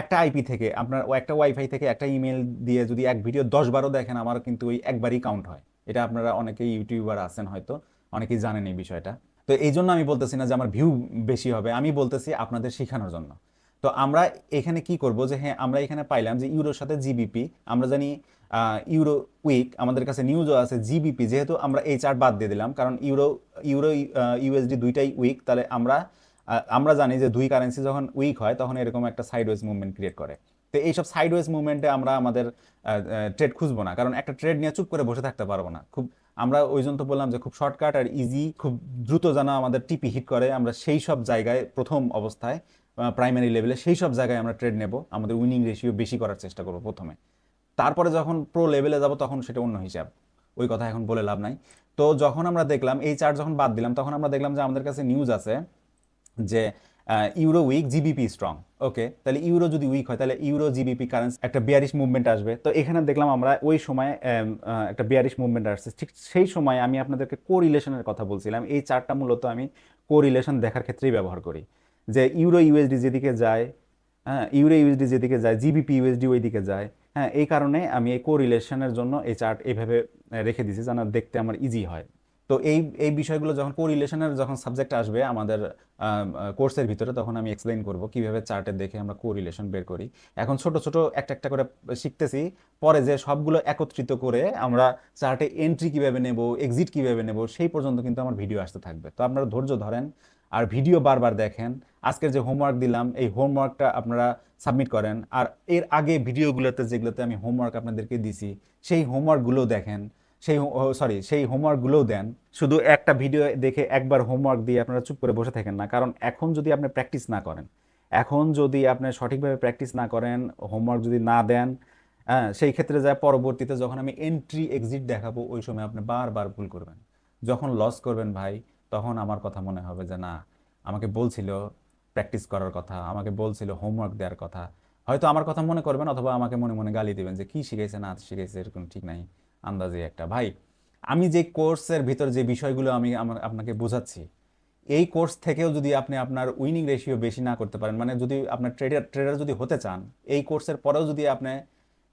একটা আইপি থেকে, আপনার একটা ওয়াইফাই থেকে একটা ইমেল দিয়ে যদি এক ভিডিও 10 বারও দেখেন, আমার কিন্তু ওই একবারই কাউন্ট হয়। এটা আপনারা অনেকেই ইউটিউবার আছেন হয়তো, অনেকেই জানেন এই বিষয়টা। তো এই জন্য আমি বলতেছি না যে আমার ভিউ বেশি হবে, আমি বলতেছি আপনাদের শেখানোর জন্য। তো আমরা এখানে কি করব, যে হ্যাঁ আমরা এখানে পাইলাম যে ইউরোর সাথে জিবিপি, আমরা জানি ইউরো উইক, আমাদের কাছে নিউজও আছে জিবিপি, যেহেতু আমরা এই চার্ট বাদ দিয়ে দিলাম, কারণ ইউরো ইউরো ইউএসডি দুইটাই উইক, তাহলে আমরা জানি যে দুই কারেন্সি যখন উইক হয় তখন এরকম একটা সাইডওয়েজ মুভমেন্ট ক্রিয়েট করে। তো এইসব সাইডওয়েজ মুভমেন্টে আমরা আমাদের ট্রেড খুঁজবো না, কারণ একটা ট্রেড নিয়ে চুপ করে বসে থাকতে পারবো না। খুব আমরা ওই জন্য তো বললাম যে খুব শর্টকাট আর ইজি, খুব দ্রুত যেন আমাদের টিপি হিট করে, আমরা সেই সব জায়গায় প্রথম অবস্থায় প্রাইমারি লেভেলে সেই সব জায়গায় আমরা ট্রেড নেব, আমাদের উইনিং রেশিও বেশি করার চেষ্টা করবো প্রথমে। তারপরে যখন প্রো লেভেলে যাব তখন সেটা অন্য হিসাব, ওই কথা এখন বলে লাভ নাই। তো যখন আমরা দেখলাম এই চার্ট যখন বাদ দিলাম, তখন আমরা দেখলাম যে আমাদের কাছে নিউজ আছে যে ইউরো উইক জিবিপি স্ট্রং। ওকে, তাহলে ইউরো যদি উইক হয় তাহলে ইউরো জিবিপি কারেন্সি একটা বিয়ারিশ মুভমেন্ট আসবে। তো এখানে দেখলাম আমরা ওই সময় একটা বিয়ারিশ মুভমেন্ট আসছে, ঠিক সেই সময় আমি আপনাদেরকে কোরিলেশনের কথা বলছিলাম। এই চার্টটা মূলত আমি কোরিলেশন দেখার ক্ষেত্রেই ব্যবহার করি, যে ইউরো ইউএসডি যেদিকে যায়, হ্যাঁ ইউরো ইউএসডি যেদিকে যায় জিবিপি ইউএসডি ওই দিকে যায়। হ্যাঁ, এই কারণে আমি এই কোরিলেশনের জন্য এই চার্ট এইভাবে রেখে দিয়েছি যেন দেখতে আমার ইজি হয়। তো এই এই বিষয়গুলো যখন কোরিলেশনের যখন সাবজেক্ট আসবে আমাদের কোর্সের ভিতরে, তখন আমি এক্সপ্লেইন করব কিভাবে চার্টে দেখে আমরা কোরিলেশন বের করি। এখন ছোট ছোট একটা একটা করে শিখতেছি, পরে যে সবগুলো একত্রিত করে আমরা চার্টে এন্ট্রি কিভাবে নেব, এক্সিট কিভাবে নেব, সেই পর্যন্ত কিন্তু আমার ভিডিও আসতে থাকবে। তো আপনারা ধৈর্য ধরেন আর ভিডিও বারবার দেখেন। আজকের যে হোমওয়ার্ক দিলাম এই হোমওয়ার্কটা আপনারা সাবমিট করেন, আর এর আগে ভিডিওগুলোতে যেগুলোতে আমি হোমওয়ার্ক আপনাদেরকে দিছি সেই হোমওয়ার্কগুলো দেখেন, সেই হোমওয়ার্কগুলোও দেন। শুধু একটা ভিডিও দেখে একবার হোমওয়ার্ক দিয়ে আপনারা চুপ করে বসে থাকেন না, কারণ এখন যদি আপনি প্র্যাকটিস না করেন, এখন যদি আপনি সঠিকভাবে প্র্যাকটিস না করেন, হোমওয়ার্ক যদি না দেন, হ্যাঁ সেই ক্ষেত্রে যায় পরবর্তীতে যখন আমি এন্ট্রি এক্সিট দেখাবো ওই সময় আপনি বারবার ভুল করবেন। যখন লস করবেন ভাই, তখন আমার কথা মনে হবে যে না, আমাকে বলছিল প্র্যাকটিস করার কথা, আমাকে বলছিল হোমওয়ার্ক দেওয়ার কথা। হয়তো আমার কথা মনে করবেন, অথবা আমাকে মনে মনে গালি দিবেন যে কি শিখেছে না শিখেছে এরকম ঠিক নাই, আন্দাজে একটা। ভাই, আমি যে কোর্সের ভিতর যে বিষয়গুলো আমি আপনাকে বোঝাচ্ছি, এই কোর্স থেকেও যদি আপনি আপনার উইনিং রেশিও বেশি না করতে পারেন, মানে যদি আপনার ট্রেডার যদি হতে চান, এই কোর্সের পরেও যদি আপনি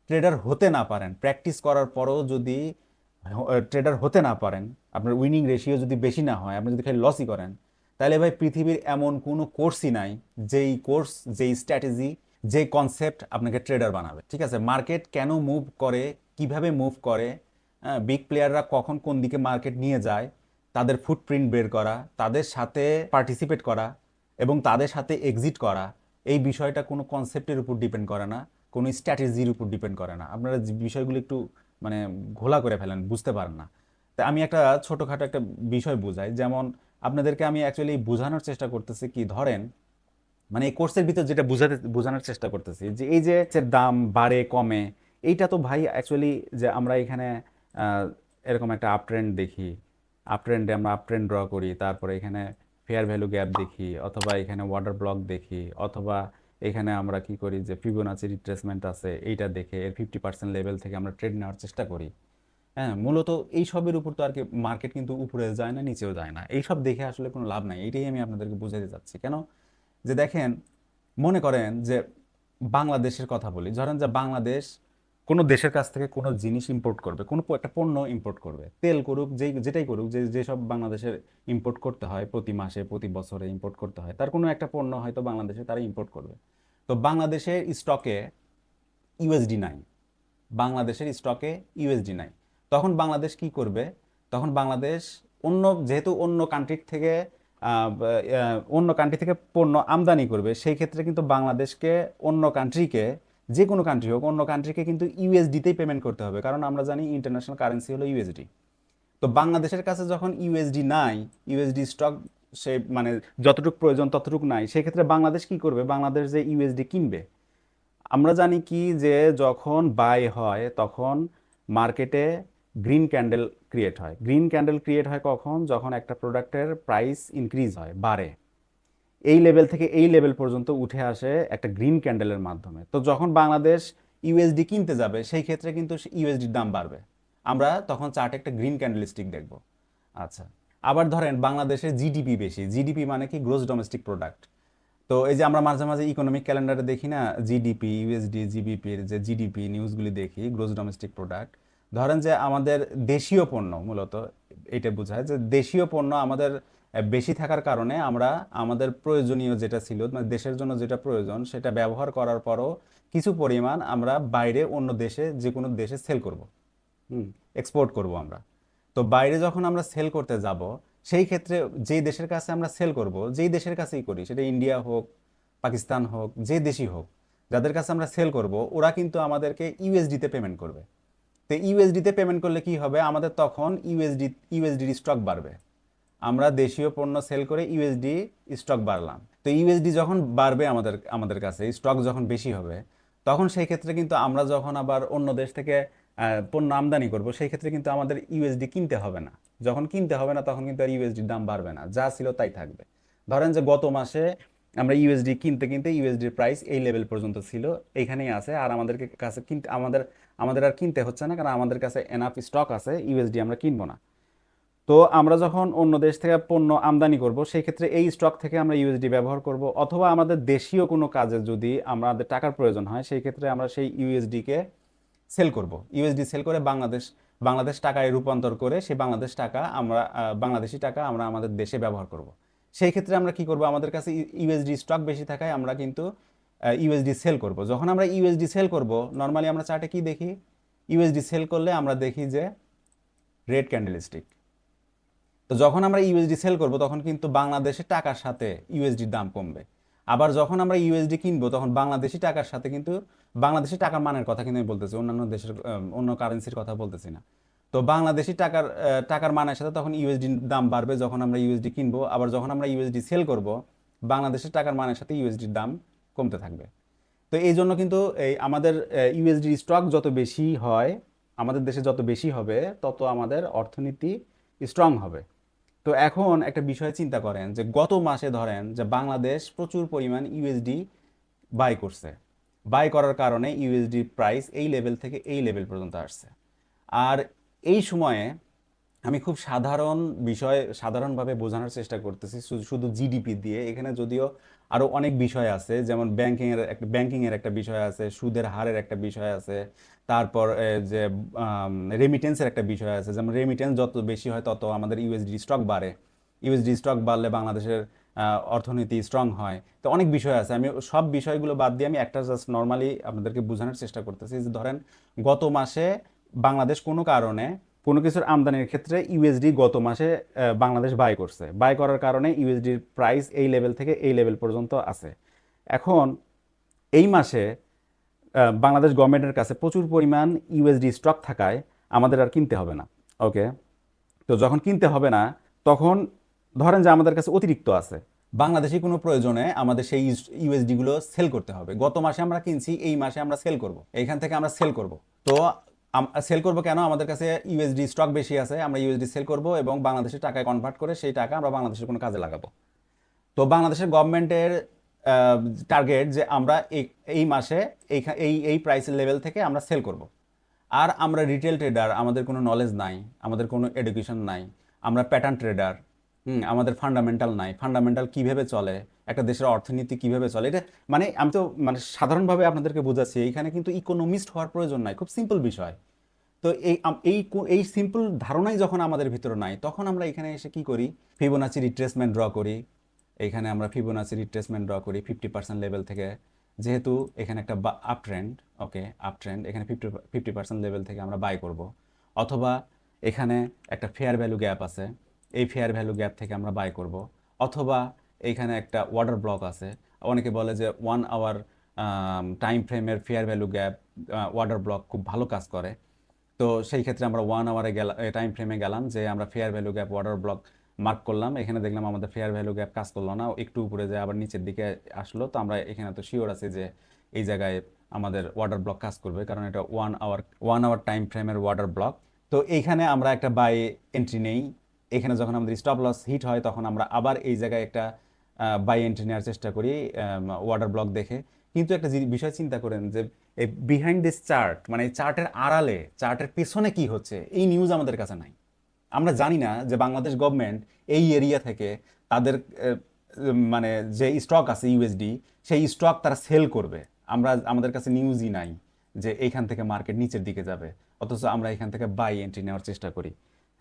ট্রেডার হতে না পারেন, প্র্যাকটিস করার পরেও যদি ট্রেডার হতে না পারেন, আপনার উইনিং রেশিও যদি বেশি না হয়, আপনি যদি খালি লসই করেন, তাহলে ভাই পৃথিবীর এমন কোনো কোর্সই নাই যেই কোর্স, যেই স্ট্র্যাটেজি, যে কনসেপ্ট আপনাকে ট্রেডার বানাবে। ঠিক আছে, মার্কেট কেন মুভ করে, কিভাবে মুভ করে, বিগ প্লেয়াররা কখন কোন দিকে মার্কেট নিয়ে যায়, তাদের ফুটপ্রিন্ট বের করা, তাদের সাথে পার্টিসিপেট করা এবং তাদের সাথে এক্সিট করা, এই বিষয়টা কোনো কনসেপ্টের উপর ডিপেন্ড করে না, কোনো স্ট্র্যাটেজির উপর ডিপেন্ড করে না। আপনারা যে বিষয়গুলো একটু মানে ঘোলা করে ফেলেন, বুঝতে পারেন না। তা আমি একটা ছোটোখাটো একটা বিষয় বোঝাই, যেমন আপনাদেরকে আমি অ্যাকচুয়ালি বোঝানোর চেষ্টা করতেছি কি, ধরেন মানে এই কোর্সের ভিতর যেটা বোঝানোর চেষ্টা করতেছি, যে এই যে দাম বাড়ে কমে, এইটা তো ভাই অ্যাকচুয়ালি যে আমরা এখানে আহ, এরকম একটা আপ ট্রেন্ড দেখি, আপ ট্রেন্ডে আমরা আপ ট্রেন্ড ড্র করি, তারপরে এখানে ফেয়ার ভ্যালু গ্যাপ দেখি, অথবা এখানে ওয়াটার ব্লক দেখি, অথবা এখানে আমরা কি করি যে ফিবোনাচি রিট্রেসমেন্ট আছে, এইটা দেখে এর 50% লেভেল থেকে আমরা ট্রেড নেওয়ার চেষ্টা করি। হ্যাঁ, মূলত এই সবের উপর তো আর কি মার্কেট কিন্তু উপরে যায় না নিচেও যায় না, এইসব দেখে আসলে কোনো লাভ নাই। এটাই আমি আপনাদেরকে বোঝাতে চাচ্ছি। কেন, যে দেখেন, মনে করেন যে বাংলাদেশের কথা বলি, ধরেন যে বাংলাদেশ কোনো দেশের কাছ থেকে কোনো জিনিস ইম্পোর্ট করবে, কোনো একটা পণ্য ইম্পোর্ট করবে, তেল করুক, যেটাই করুক, যেসব বাংলাদেশের ইম্পোর্ট করতে হয় প্রতি মাসে প্রতি বছরে ইম্পোর্ট করতে হয়, তার কোনো একটা পণ্য হয়তো বাংলাদেশে তারা ইম্পোর্ট করবে। তো বাংলাদেশের স্টকে ইউএসডি নাই, বাংলাদেশের স্টকে ইউএসডি নাই। তখন বাংলাদেশ কি করবে? তখন বাংলাদেশ যেহেতু অন্য কান্ট্রি থেকে পণ্য আমদানি করবে, সেই ক্ষেত্রে কিন্তু বাংলাদেশকে অন্য কান্ট্রিকে, যে কোনো কান্ট্রি হোক, অন্য কান্ট্রিকে কিন্তু ইউএসডিতেই পেমেন্ট করতে হবে, কারণ আমরা জানি ইন্টারন্যাশনাল কারেন্সি হলো ইউএসডি। তো বাংলাদেশের কাছে যখন ইউএসডি নাই, ইউএসডি স্টক সে মানে যতটুকু প্রয়োজন ততটুকু নাই, সেক্ষেত্রে বাংলাদেশ কি করবে? বাংলাদেশ যে ইউএসডি কিনবে, আমরা জানি কি যে যখন বাই হয় তখন মার্কেটে গ্রিন ক্যান্ডেল ক্রিয়েট হয়। গ্রিন ক্যান্ডেল ক্রিয়েট হয় কখন? যখন একটা প্রোডাক্টের প্রাইস ইনক্রিজ হয়, বাড়ে, এই লেভেল থেকে এই লেভেল পর্যন্ত উঠে আসে একটা গ্রিন ক্যান্ডেলের মাধ্যমে। তো যখন বাংলাদেশ ইউএসডি কিনতে যাবে, সেই ক্ষেত্রে কিন্তু ইউএসডির দাম বাড়বে। আমরা তখন চার্টে একটা গ্রিন ক্যান্ডেল স্টিক দেখব। আচ্ছা, আবার ধরেন বাংলাদেশের জিডিপি বেশি। জিডিপি মানে কি? Gross domestic product. তো এই যে আমরা মাঝে মাঝে ইকোনমিক ক্যালেন্ডারে দেখি না, জিডিপি, ইউএসডি, জিবিপির যে জিডিপি নিউজগুলি দেখি, গ্রোস ডোমেস্টিক প্রোডাক্ট। ধরেন যে আমাদের দেশীয় পণ্য, মূলত এটা বোঝায় যে দেশীয় পণ্য আমাদের বেশি থাকার কারণে আমরা আমাদের প্রয়োজনীয় যেটা ছিল, মানে দেশের জন্য যেটা প্রয়োজন, সেটা ব্যবহার করার পরও কিছু পরিমাণ আমরা বাইরে অন্য দেশে, যে কোনো দেশে সেল করব, এক্সপোর্ট করব আমরা। তো বাইরে যখন আমরা সেল করতে যাব, সেই ক্ষেত্রে যেই দেশের কাছে আমরা সেল করব, যেই দেশের কাছেই করি, সেটা ইন্ডিয়া হোক, পাকিস্তান হোক, যে দেশই হোক, যাদের কাছে আমরা সেল করব, ওরা কিন্তু আমাদেরকে ইউএসডিতে পেমেন্ট করবে। তো ইউএসডিতে পেমেন্ট করলে কি হবে? আমাদের তখন ইউএসডির স্টক বাড়বে। আমরা দেশীয় পণ্য সেল করে ইউএসডি স্টক বাড়লাম। তো ইউএসডি যখন বাড়বে আমাদের আমাদের কাছে, স্টক যখন বেশি হবে, তখন সেই ক্ষেত্রে কিন্তু আমরা যখন আবার অন্য দেশ থেকে পণ্য আমদানি করব, সেই ক্ষেত্রে কিন্তু আমাদের ইউএসডি কিনতে হবে না। যখন কিনতে হবে না, তখন কিন্তু আর ইউএসডির দাম বাড়বে না, যা ছিল তাই থাকবে। ধরেন যে গত মাসে আমরা ইউএসডি কিনতে কিনতে ইউএসডির প্রাইস এই লেভেল পর্যন্ত ছিল, এইখানেই আছে, আর আমাদের কাছে কিনতে আমাদের আমাদের আর কিনতে হচ্ছে না, কারণ আমাদের কাছে এনাফ স্টক আছে, ইউএসডি আমরা কিনবো না। তো আমরা যখন অন্য দেশ থেকে পণ্য আমদানি করব, সেই ক্ষেত্রে এই স্টক থেকে আমরা ইউএসডি ব্যবহার করব, অথবা আমাদের দেশীয় কোনো কাজে যদি আমাদের টাকার প্রয়োজন হয়, সেই ক্ষেত্রে আমরা সেই ইউএসডিকে সেল করব। ইউএসডি সেল করে বাংলাদেশ টাকায় রূপান্তর করে সেই বাংলাদেশি টাকা আমরা আমাদের দেশে ব্যবহার করব। সেই ক্ষেত্রে আমরা কি করব? আমাদের কাছে ইউএসডি স্টক বেশি থাকায় আমরা কিন্তু ইউএসডি সেল করব। যখন আমরা ইউএসডি সেল করব, নর্মালি আমরা চার্টে কি দেখি? ইউএসডি সেল করলে আমরা দেখি যে রেড ক্যান্ডেল স্টিক। তো যখন আমরা ইউএসডি সেল করব, তখন কিন্তু বাংলাদেশের টাকার সাথে ইউএসডির দাম কমবে। আবার যখন আমরা ইউএসডি কিনবো, তখন বাংলাদেশি টাকার সাথে কিন্তু, বাংলাদেশি টাকার মানের কথা কিন্তু আমি বলতেছি, অন্যান্য দেশের অন্য কারেন্সির কথা বলতেছি না। তো বাংলাদেশি টাকার মানের সাথে তখন ইউএসডির দাম বাড়বে যখন আমরা ইউএসডি কিনবো। আবার যখন আমরা ইউএসডি সেল করব, বাংলাদেশের টাকার মানের সাথে ইউএসডির দাম কমতে থাকবে। তো এই জন্য কিন্তু এই আমাদের ইউএসডি স্টক যত বেশি হয়, আমাদের দেশে যত বেশি হবে, তত আমাদের অর্থনীতি স্ট্রং হবে। তো এখন একটা বিষয় চিন্তা করেন যে গত মাসে ধরেন যে বাংলাদেশ প্রচুর পরিমাণ ইউএসডি বাই করছে। বাই করার কারণে ইউএসডি প্রাইস এই লেভেল থেকে এই লেভেল পর্যন্ত আসছে। আর এই সময়ে আমি খুব সাধারণভাবে বোঝানোর চেষ্টা করতেছি, শুধু জিডিপি দিয়ে। এখানে যদিও আরো অনেক বিষয় আছে, যেমন ব্যাংকিং এর একটা বিষয় আছে, সুদের হারের একটা বিষয় আছে, তারপর যে রেমিটেন্সের একটা বিষয় আছে। যেমন রেমিটেন্স যত বেশি হয়, তত আমাদের ইউএসডি স্টক বাড়ে। ইউএসডি স্টক বাড়লে বাংলাদেশের অর্থনীতি স্ট্রং হয়। তো অনেক বিষয় আছে, আমি সব বিষয়গুলো বাদ দিয়ে আমি একটা জাস্ট নর্মালি আপনাদেরকে বোঝানোর চেষ্টা করতেছি যে ধরেন গত মাসে বাংলাদেশ কোনো কারণে কোনো কিছুর আমদানির ক্ষেত্রে ইউএসডি গত মাসে বাংলাদেশ বাই করছে। বাই করার কারণে ইউএসডির প্রাইস এই লেভেল থেকে এই লেভেল পর্যন্ত আছে। এখন এই মাসে বাংলাদেশ গভর্নমেন্টের কাছে প্রচুর পরিমাণ ইউএসডি স্টক থাকায় আমাদের আর কিনতে হবে না। ওকে, তো যখন কিনতে হবে না, তখন ধরেন যে আমাদের কাছে অতিরিক্ত আছে, বাংলাদেশি কোনো প্রয়োজনে আমাদের সেই ইউএসডি গুলো সেল করতে হবে। গত মাসে আমরা কিনছি, এই মাসে আমরা সেল করব, এইখান থেকে আমরা সেল করব। তো সেল করব কেন? আমাদের কাছে ইউএসডি স্টক বেশি আছে, আমরা ইউএসডি সেল করব এবং বাংলাদেশের টাকায় কনভার্ট করে সেই টাকা আমরা বাংলাদেশের কোনো কাজে লাগাবো। তো বাংলাদেশের গভর্নমেন্টের টার্গেট যে আমরা এই মাসে এই এই প্রাইসের লেভেল থেকে আমরা সেল করব। আর আমরা রিটেল ট্রেডার, আমাদের কোনো নলেজ নাই, আমাদের কোনো এডুকেশন নাই, আমরা প্যাটার্ন ট্রেডার, আমাদের ফান্ডামেন্টাল নাই। ফান্ডামেন্টাল কিভাবে চলে, একটা দেশের অর্থনীতি কিভাবে চলে, এটা মানে আমি তো মানে সাধারণভাবে আপনাদেরকে বোঝাচ্ছি, এইখানে কিন্তু ইকোনমিস্ট হওয়ার প্রয়োজন নাই, খুব সিম্পল বিষয়। তো এই সিম্পল ধারণাই যখন আমাদের ভিতরে নাই, তখন আমরা এখানে এসে কি করি, ফিবোনাচি রিট্রেসমেন্ট ড্র করি। এখানে আমরা ফিবোনাচি রিট্রেসমেন্ট ড্র করি 50% লেভেল থেকে, যেহেতু এখানে একটা আপ ট্রেন্ড, ওকে আপ ট্রেন্ড, এখানে 50% লেভেল থেকে আমরা বাই করব। অথবা এখানে একটা ফেয়ার ভ্যালু গ্যাপ আছে, এই ফেয়ার ভ্যালু গ্যাপ থেকে আমরা বাই করব। অথবা এইখানে একটা ওয়াটার ব্লক আছে, অনেকে বলে যে 1 আওয়ার টাইম ফ্রেমের fair value gap water block খুব ভালো কাজ করে। তো সেই ক্ষেত্রে আমরা 1 আওয়ারে গেলাম, টাইম ফ্রেমে গেলাম, যে আমরা fair value gap water block mark করলাম। এখানে দেখলাম আমাদের ফেয়ার ভ্যালু গ্যাপ কাজ করলো না, একটু উপরে যায় আবার নিচের দিকে আসলো। তো আমরা এখানে তো শিওর আছে যে এই জায়গায় আমাদের ওয়াটার ব্লক কাজ করবে, কারণ এটা 1 আওয়ার টাইম ফ্রেমের ওয়াটার ব্লক। তো এইখানে আমরা একটা বাই এন্ট্রি নেই। এখানে যখন আমাদের স্টপ লস হিট হয়, তখন আমরা আবার এই জায়গায় একটা বাই এন্ট্রি নেওয়ার চেষ্টা করি ওয়াটার ব্লক দেখে। কিন্তু একটা বিষয় চিন্তা করেন যে এই বিহাইন্ড দিস চার্ট, মানে এই চার্টের আড়ালে, চার্টের পেছনে কি হচ্ছে, এই নিউজ আমাদের কাছে নাই। আমরা জানি না যে বাংলাদেশ গভর্নমেন্ট এই এরিয়া থেকে তাদের মানে যে স্টক আছে ইউএসডি, সেই স্টক তারা সেল করবে। আমাদের কাছে নিউজই নাই যে এইখান থেকে মার্কেট নিচের দিকে যাবে, অথচ আমরা এখান থেকে বাই এন্ট্রি নেওয়ার চেষ্টা করি।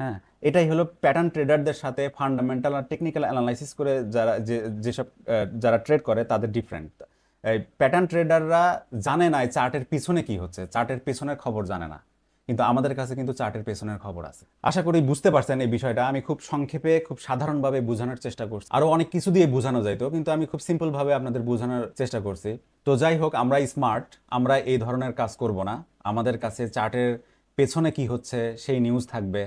হ্যাঁ, এটাই হলো প্যাটার্ন ট্রেডারদের সাথে ফান্ডামেন্টাল আর টেকনিক্যাল অ্যানালাইসিস করে যেসব যারা ট্রেড করে তাদের ডিফারেন্ট। এই প্যাটার্ন ট্রেডাররা জানে না চার্টের পিছনে কি হচ্ছে, চার্টের পেছনের খবর জানে না, কিন্তু আমাদের কাছে কিন্তু চার্টের পেছনের খবর আছে। আশা করি বুঝতে পারছেন এই বিষয়টা। আমি খুব সংক্ষেপে, খুব সাধারণভাবে বোঝানোর চেষ্টা করছি। আরও অনেক কিছু দিয়ে বোঝানো যাইতো, কিন্তু আমি খুব সিম্পলভাবে আপনাদের বোঝানোর চেষ্টা করছি। তো যাই হোক, আমরা স্মার্ট, আমরা এই ধরনের কাজ করব না। আমাদের কাছে চার্টের পেছনে কি হচ্ছে সেই নিউজ থাকবে।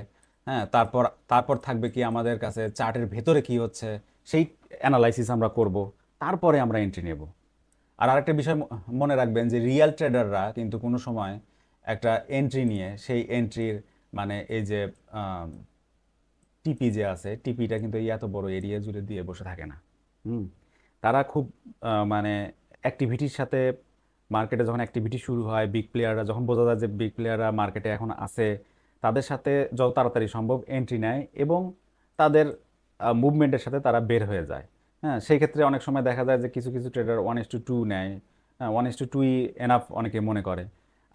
হ্যাঁ, তারপর তারপর থাকবে কি আমাদের কাছে চার্টের ভেতরে কি হচ্ছে সেই অ্যানালাইসিস আমরা করব, তারপরে আমরা এন্ট্রি নেব। আর আরেকটা বিষয় মনে রাখবেন যে রিয়েল ট্রেডাররা কিন্তু কোনো সময় একটা এন্ট্রি নিয়ে সেই এন্ট্রির মানে এই যে টিপি যে আছে, টিপিটা কিন্তু এই এত বড় এরিয়া জুড়ে দিয়ে বসে থাকে না। হুম, তারা খুব মানে অ্যাক্টিভিটির সাথে, মার্কেটে যখন অ্যাক্টিভিটি শুরু হয়, বিগ প্লেয়াররা যখন বোঝা যায় যে বিগ প্লেয়াররা মার্কেটে এখন আছে, তাদের সাথে যত তাড়াতাড়ি সম্ভব এন্ট্রি নেয় এবং তাদের মুভমেন্টের সাথে তারা বের হয়ে যায়। হ্যাঁ, সেই ক্ষেত্রে অনেক সময় দেখা যায় যে কিছু কিছু ট্রেডার 1:2 নেয়। 1:2 এনাফ অনেকে মনে করে।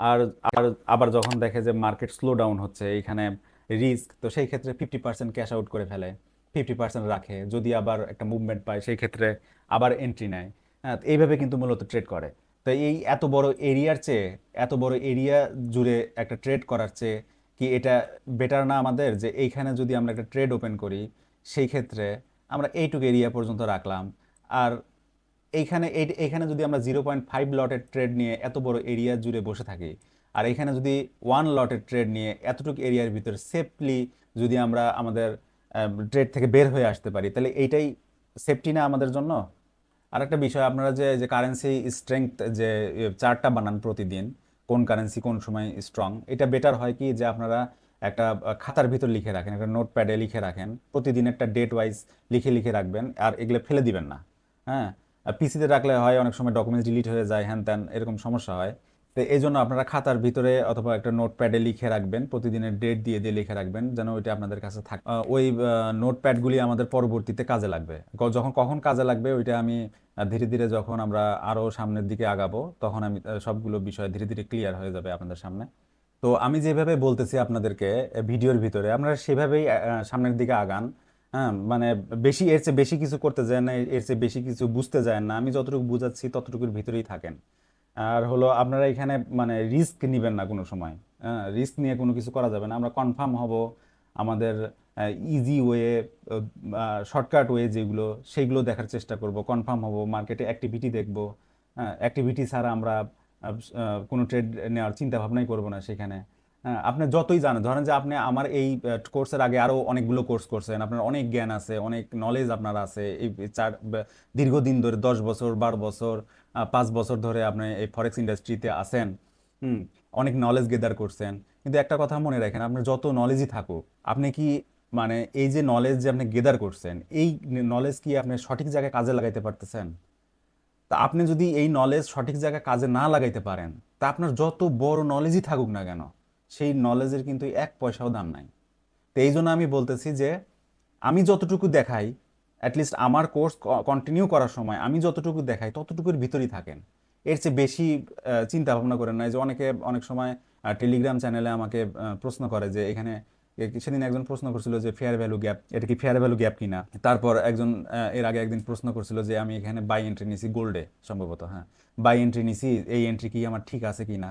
আর আর আবার যখন দেখে যে মার্কেট স্লো ডাউন হচ্ছে, এইখানে রিস্ক, তো সেই ক্ষেত্রে 50% ক্যাশ আউট করে ফেলে, 50% রাখে। যদি আবার একটা মুভমেন্ট পায় সেই ক্ষেত্রে আবার এন্ট্রি নেয়। হ্যাঁ, তো এইভাবে কিন্তু মূলত ট্রেড করে। তো এই এত বড় এরিয়ার চেয়ে, এত বড় এরিয়া জুড়ে একটা ট্রেড করার চেয়ে কি এটা বেটার না আমাদের, যে এইখানে যদি আমরা একটা ট্রেড ওপেন করি, সেই ক্ষেত্রে আমরা এইটুকু এরিয়া পর্যন্ত রাখলাম। আর এইখানে যদি আমরা 0.5 লটের ট্রেড নিয়ে এত বড় এরিয়া জুড়ে বসে থাকি, আর এখানে যদি 1 লটের ট্রেড নিয়ে এতটুকু এরিয়ার ভিতরে সেফলি যদি আমরা আমাদের ট্রেড থেকে বের হয়ে আসতে পারি, তাহলে এইটাই সেফটি না আমাদের জন্য? আর একটা বিষয়, আপনারা যে যে কারেন্সি স্ট্রেংথ যে চার্টটা বানান প্রতিদিন, কোন কারেন্সি কোন সময় স্ট্রং, এটা বেটার হয় কি যে আপনারা একটা খাতার ভিতর লিখে রাখেন, একটা নোটপ্যাডে লিখে রাখেন, প্রতিদিন একটা ডেট ওয়াইজ লিখে লিখে রাখবেন, আর এগুলো ফেলে দিবেন না। হ্যাঁ, পিসিতে রাখলে হয় অনেক সময় ডকুমেন্টস ডিলিট হয়ে যায়, হ্যান ত্যান এরকম সমস্যা হয়। তো এই জন্য আপনারা খাতার ভিতরে অথবা একটা নোটপ্যাডে লিখে রাখবেন, প্রতিদিনের ডেট দিয়ে দিয়ে লিখে রাখবেন, যেন ওইটা আপনাদের কাছে থাকে। ওই নোটপ্যাডগুলি আমাদের পরবর্তীতে কাজে লাগবে। যখন কখন কাজে লাগবে ওইটা আমি ধীরে ধীরে, যখন আমরা আরও সামনের দিকে আগাবো, তখন আমি সবগুলো বিষয় ধীরে ধীরে ক্লিয়ার হয়ে যাবে আপনাদের সামনে। তো আমি যেভাবে বলতেছি আপনাদেরকে ভিডিওর ভিতরে, আপনারা সেভাবেই সামনের দিকে আগান। হ্যাঁ, মানে বেশি, এর চেয়ে বেশি কিছু করতে যায় না, এর চেয়ে বেশি কিছু বুঝতে যায় না। আমি যতটুকু বুঝাচ্ছি ততটুকুর ভিতরেই থাকেন। আর হলো আপনারা এখানে মানে রিস্ক নেবেন না কোনো সময়। হ্যাঁ, রিস্ক নিয়ে কোনো কিছু করা যাবে না। আমরা কনফার্ম হব, আমাদের ইজি ওয়ে, শর্টকাট ওয়ে যেগুলো, সেইগুলো দেখার চেষ্টা করব, কনফার্ম হব, মার্কেটে অ্যাক্টিভিটি দেখব। হ্যাঁ, অ্যাক্টিভিটি ছাড়া আমরা কোনো ট্রেড নেওয়ার চিন্তা ভাবনাই করব না সেখানে। হ্যাঁ, আপনি যতই জানেন, ধরেন যে আপনি আমার এই কোর্সের আগে আরও অনেকগুলো কোর্স করছেন, আপনার অনেক জ্ঞান আছে, অনেক নলেজ আপনার আছে, এই দীর্ঘদিন ধরে 10 বছর, 12 বছর, 5 বছর ধরে আপনি এই ফরেক্স ইন্ডাস্ট্রিতে আছেন। হুম, অনেক নলেজ গেদার করছেন। কিন্তু একটা কথা মনে রাখেন, আপনার যত নলেজই থাকুক, আপনি কি মানে এই যে নলেজ যে আপনি গেদার করছেন, এই নলেজ কি আপনি সঠিক জায়গায় কাজে লাগাইতে পারতেছেন? তা আপনি যদি এই নলেজ সঠিক জায়গায় কাজে না লাগাইতে পারেন, তা আপনার যত বড় নলেজই থাকুক না কেন, সেই নলেজের কিন্তু 1 পয়সাও দাম নাই। তো এই জন্য আমি বলতেছি যে আমি যতটুকু দেখাই, অ্যাটলিস্ট আমার কোর্স কন্টিনিউ করার সময় আমি যতটুকু দেখাই ততটুকুর ভিতরেই থাকেন। এর চেয়ে বেশি চিন্তা ভাবনা করেন না। এই যে অনেকে অনেক সময় টেলিগ্রাম চ্যানেলে আমাকে প্রশ্ন করে যে এখানে সেদিন একজন প্রশ্ন করছিল যে ফেয়ার ভ্যালু গ্যাপ, এটা কি ফেয়ার ভ্যালু গ্যাপ কিনা। তারপর একজন এর আগে একদিন প্রশ্ন করছিল যে আমি এখানে বাই এন্ট্রি নিছি গোল্ডে সম্ভবত, হ্যাঁ বাই এন্ট্রি নিছি, এই এন্ট্রি কি আমার ঠিক আছে কি না।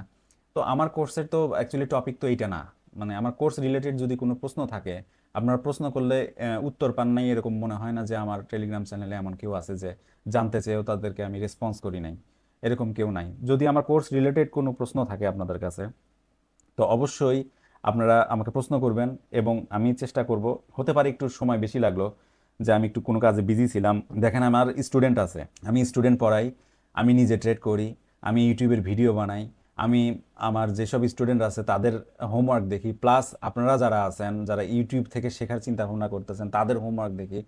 তো আমার কোর্সের তো অ্যাকচুয়ালি টপিক তো এইটা না। মানে আমার কোর্স রিলেটেড যদি কোনো প্রশ্ন থাকে, আপনারা প্রশ্ন করলে উত্তর পান নাই, এরকম মনে হয় না যে আমার টেলিগ্রাম চ্যানেলে এমন কেউ আছে যে জানতে চেয়েও তাদেরকে আমি রেসপন্স করি নাই, এরকম কেউ নাই। যদি আমার কোর্স রিলেটেড কোনো প্রশ্ন থাকে আপনাদের কাছে, তো অবশ্যই আপনারা আমাকে প্রশ্ন করবেন এবং আমি চেষ্টা করব। হতে পারে একটু সময় বেশি লাগলো, যে আমি একটু কোনো কাজে বিজি ছিলাম। দেখেন আমার স্টুডেন্ট আছে, আমি স্টুডেন্ট পড়াই, আমি নিজে ট্রেড করি, আমি ইউটিউবের ভিডিও বানাই, আমি আমার যেসব স্টুডেন্ট আছে তাদের হোমওয়ার্ক দেখি, প্লাস আপনারা যারা আছেন যারা ইউটিউব থেকে শেখার চিন্তা ভাবনা করতেছেন তাদের হোমওয়ার্ক দেখি।